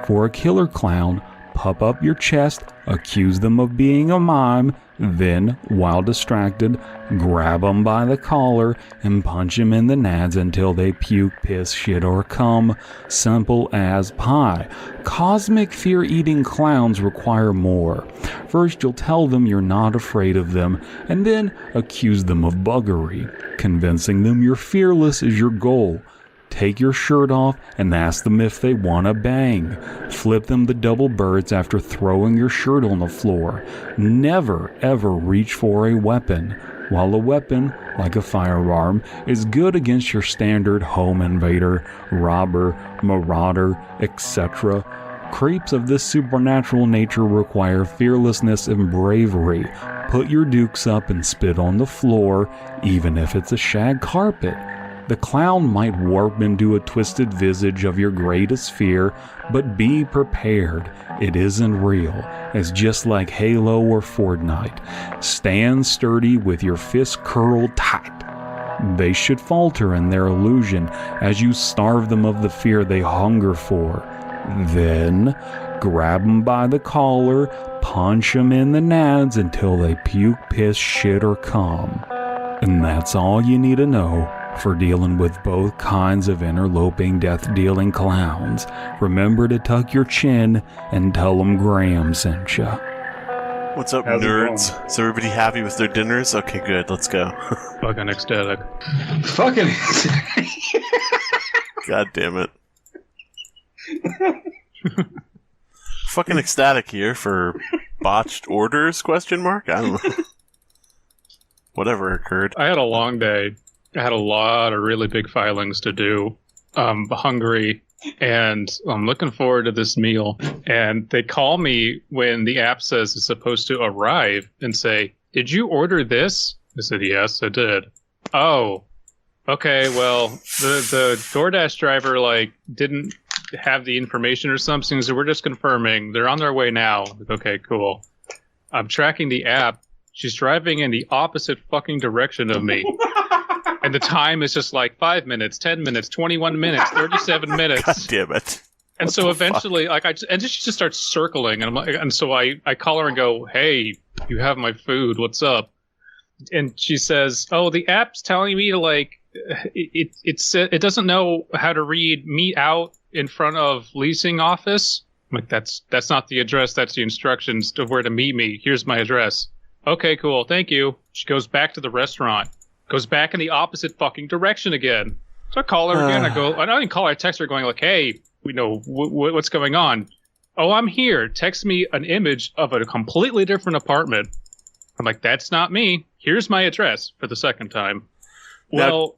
For a killer clown, puff up your chest, accuse them of being a mime, then, while distracted, grab them by the collar and punch them in the nads until they puke, piss, shit, or cum. Simple as pie. Cosmic fear-eating clowns require more. First, you'll tell them you're not afraid of them, and then accuse them of buggery. Convincing them you're fearless is your goal. Take your shirt off and ask them if they want to bang. Flip them the double birds after throwing your shirt on the floor. Never ever reach for a weapon. While a weapon, like a firearm, is good against your standard home invader, robber, marauder, etc., creeps of this supernatural nature require fearlessness and bravery. Put your dukes up and spit on the floor, even if it's a shag carpet. The clown might warp into a twisted visage of your greatest fear, but be prepared. It isn't real. It's just like Halo or Fortnite. Stand sturdy with your fist curled tight. They should falter in their illusion as you starve them of the fear they hunger for. Then, grab them by the collar, punch them in the nads until they puke, piss, shit, or cum. And that's all you need to know for dealing with both kinds of interloping, death-dealing clowns. Remember to tuck your chin and tell them Graham sent ya. What's up, nerds? Is everybody happy with their dinners? Okay, good. Let's go. Fucking ecstatic. Fucking God damn it. Fucking ecstatic here for botched orders, question mark? I don't know. Whatever occurred. I had a long day. I had a lot of really big filings to do. I'm hungry, and I'm looking forward to this meal. And they call me when the app says it's supposed to arrive and say, "Did you order this?" I said, "Yes, I did." "Oh, okay, well, the DoorDash driver, didn't have the information or something, so we're just confirming. They're on their way now." Okay, cool. I'm tracking the app. She's driving in the opposite fucking direction of me. And the time is just 5 minutes, 10 minutes, 21 minutes, 37 minutes. God damn it. And What so the eventually, she just starts circling, and so I call her and go, "Hey, you have my food. What's up?" And she says, "Oh, the app's telling me to it doesn't know how to read meet out in front of leasing office." I'm like, that's not the address. That's the instructions to where to meet me. Here's my address. Okay, cool. Thank you. She goes back to the restaurant. Goes back in the opposite fucking direction again. So I call her again. I don't even call her. I text her going "Hey, what's going on?" "Oh, I'm here." Text me an image of a completely different apartment. I'm like, "That's not me. Here's my address," for the second time. Well,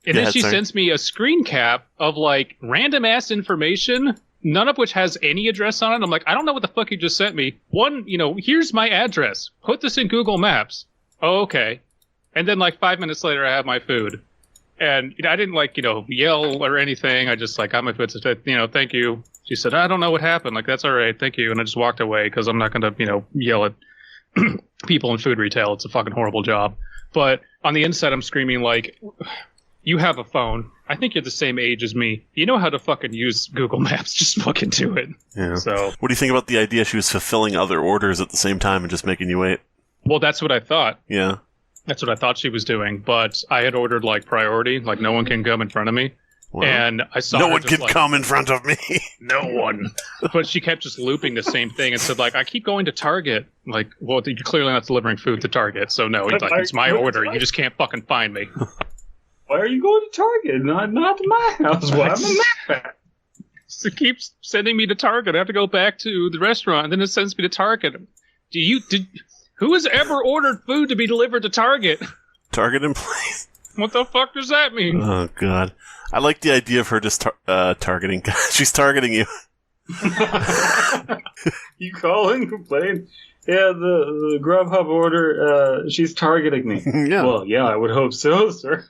and then she sends me a screen cap of random ass information, none of which has any address on it. I'm like, I don't know what the fuck you just sent me. One, here's my address. Put this in Google Maps. Oh, okay. And then 5 minutes later, I have my food. And I didn't yell or anything. I just got my food. Thank you. She said, "I don't know what happened." That's all right. Thank you. And I just walked away because I'm not going to, yell at people in food retail. It's a fucking horrible job. But on the inside, I'm screaming you have a phone. I think you're the same age as me. You know how to fucking use Google Maps. Just fucking do it. Yeah. So, what do you think about the idea she was fulfilling other orders at the same time and just making you wait? Well, that's what I thought. Yeah. That's what I thought she was doing. But I had ordered priority. No one can come in front of me. Wow. And I saw no her one just, can come in front of me. No one. But she kept just looping the same thing and said, I keep going to Target. Well, you're clearly not delivering food to Target. So no, it's my order. You just can't fucking find me. Why are you going to Target? Not to my house. Why am I not? It keeps sending me to Target. I have to go back to the restaurant, and then it sends me to Target. Who has ever ordered food to be delivered to Target? Target in place. What the fuck does that mean? Oh, God. I like the idea of her just targeting. She's targeting you. You call and complain. Yeah, the Grubhub order, she's targeting me. Yeah. Well, yeah, I would hope so, sir.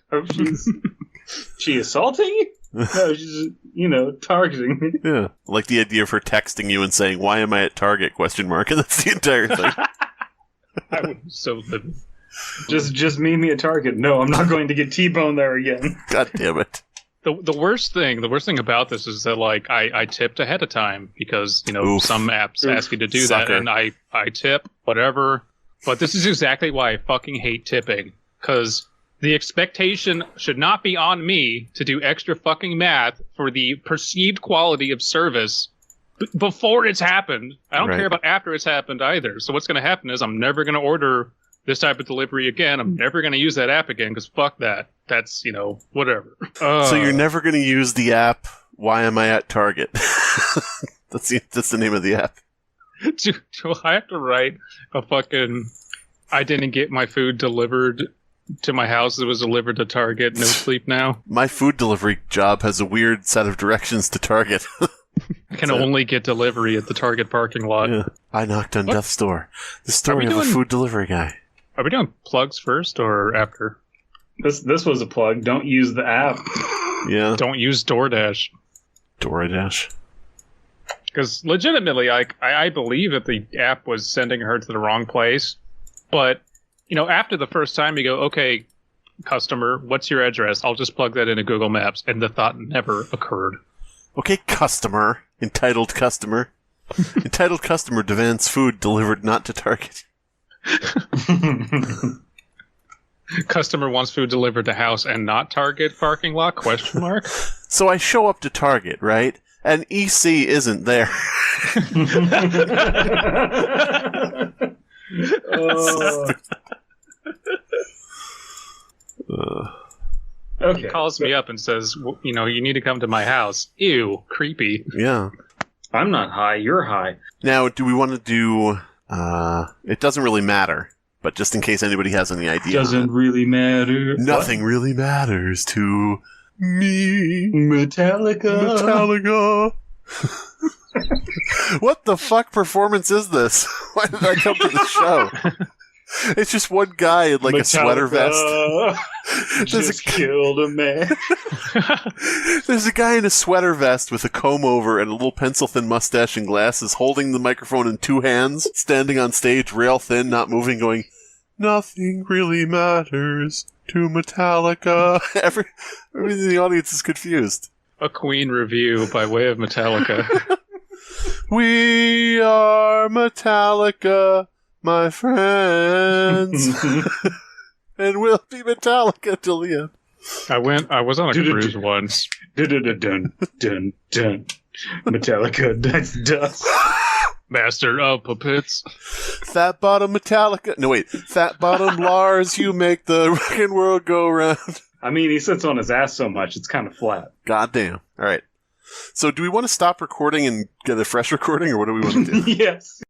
She assaulting you? No, she's, targeting me. Yeah. I like the idea of her texting you and saying, "Why am I at Target?" ? And that's the entire thing. I would so live. Just meet me at Target. No, I'm not going to get T-boned there again. God damn it. The worst thing about this is that I tipped ahead of time because Oof. some apps ask you to do Sucker. that, and I tip whatever. But this is exactly why I fucking hate tipping, because the expectation should not be on me to do extra fucking math for the perceived quality of service before it's happened. I don't Right. care about after it's happened either. So what's going to happen is I'm never going to order this type of delivery again, I'm never going to use that app again because fuck that. That's, whatever. So you're never going to use the app, Why Am I at Target? That's the name of the app. Do I have to write a fucking, I didn't get my food delivered to my house, it was delivered to Target, no sleep now? My food delivery job has a weird set of directions to Target. I can only get delivery at the Target parking lot. Yeah. I knocked on death's door. The story of a food delivery guy. Are we doing plugs first or after? This was a plug. Don't use the app. Yeah. Don't use DoorDash. DoorDash. Because legitimately, I believe that the app was sending her to the wrong place. But, after the first time you go, okay, customer, what's your address? I'll just plug that into Google Maps. And the thought never occurred. Okay, customer. Entitled customer. Entitled customer demands food delivered not to Target. Customer wants food delivered to house and not Target parking lot? Question mark. So I show up to Target, right? And EC isn't there. Okay. He calls me up and says, you need to come to my house. Ew, creepy. Yeah. I'm not high, you're high. Now, do we want to do... it doesn't really matter, but just in case anybody has any idea. Doesn't really matter. Nothing really matters to me. Metallica. What the fuck performance is this? Why did I come to the show? It's just one guy in like a sweater vest. Just killed a man. There's a guy in a sweater vest with a comb over and a little pencil-thin mustache and glasses, holding the microphone in two hands, standing on stage, rail thin, not moving, going, "Nothing really matters to Metallica." Everybody in the audience is confused. A Queen review by way of Metallica. We are Metallica, my friends. And we'll be Metallica till the end. I was on a cruise once. Dun, dun, dun. Metallica, that's dust. Master of Puppets. Fat bottom Metallica. No, wait. Fat bottom Lars, you make the fucking world go round. I mean, he sits on his ass so much, it's kind of flat. Goddamn. All right. So do we want to stop recording and get a fresh recording, or what do we want to do? Yes.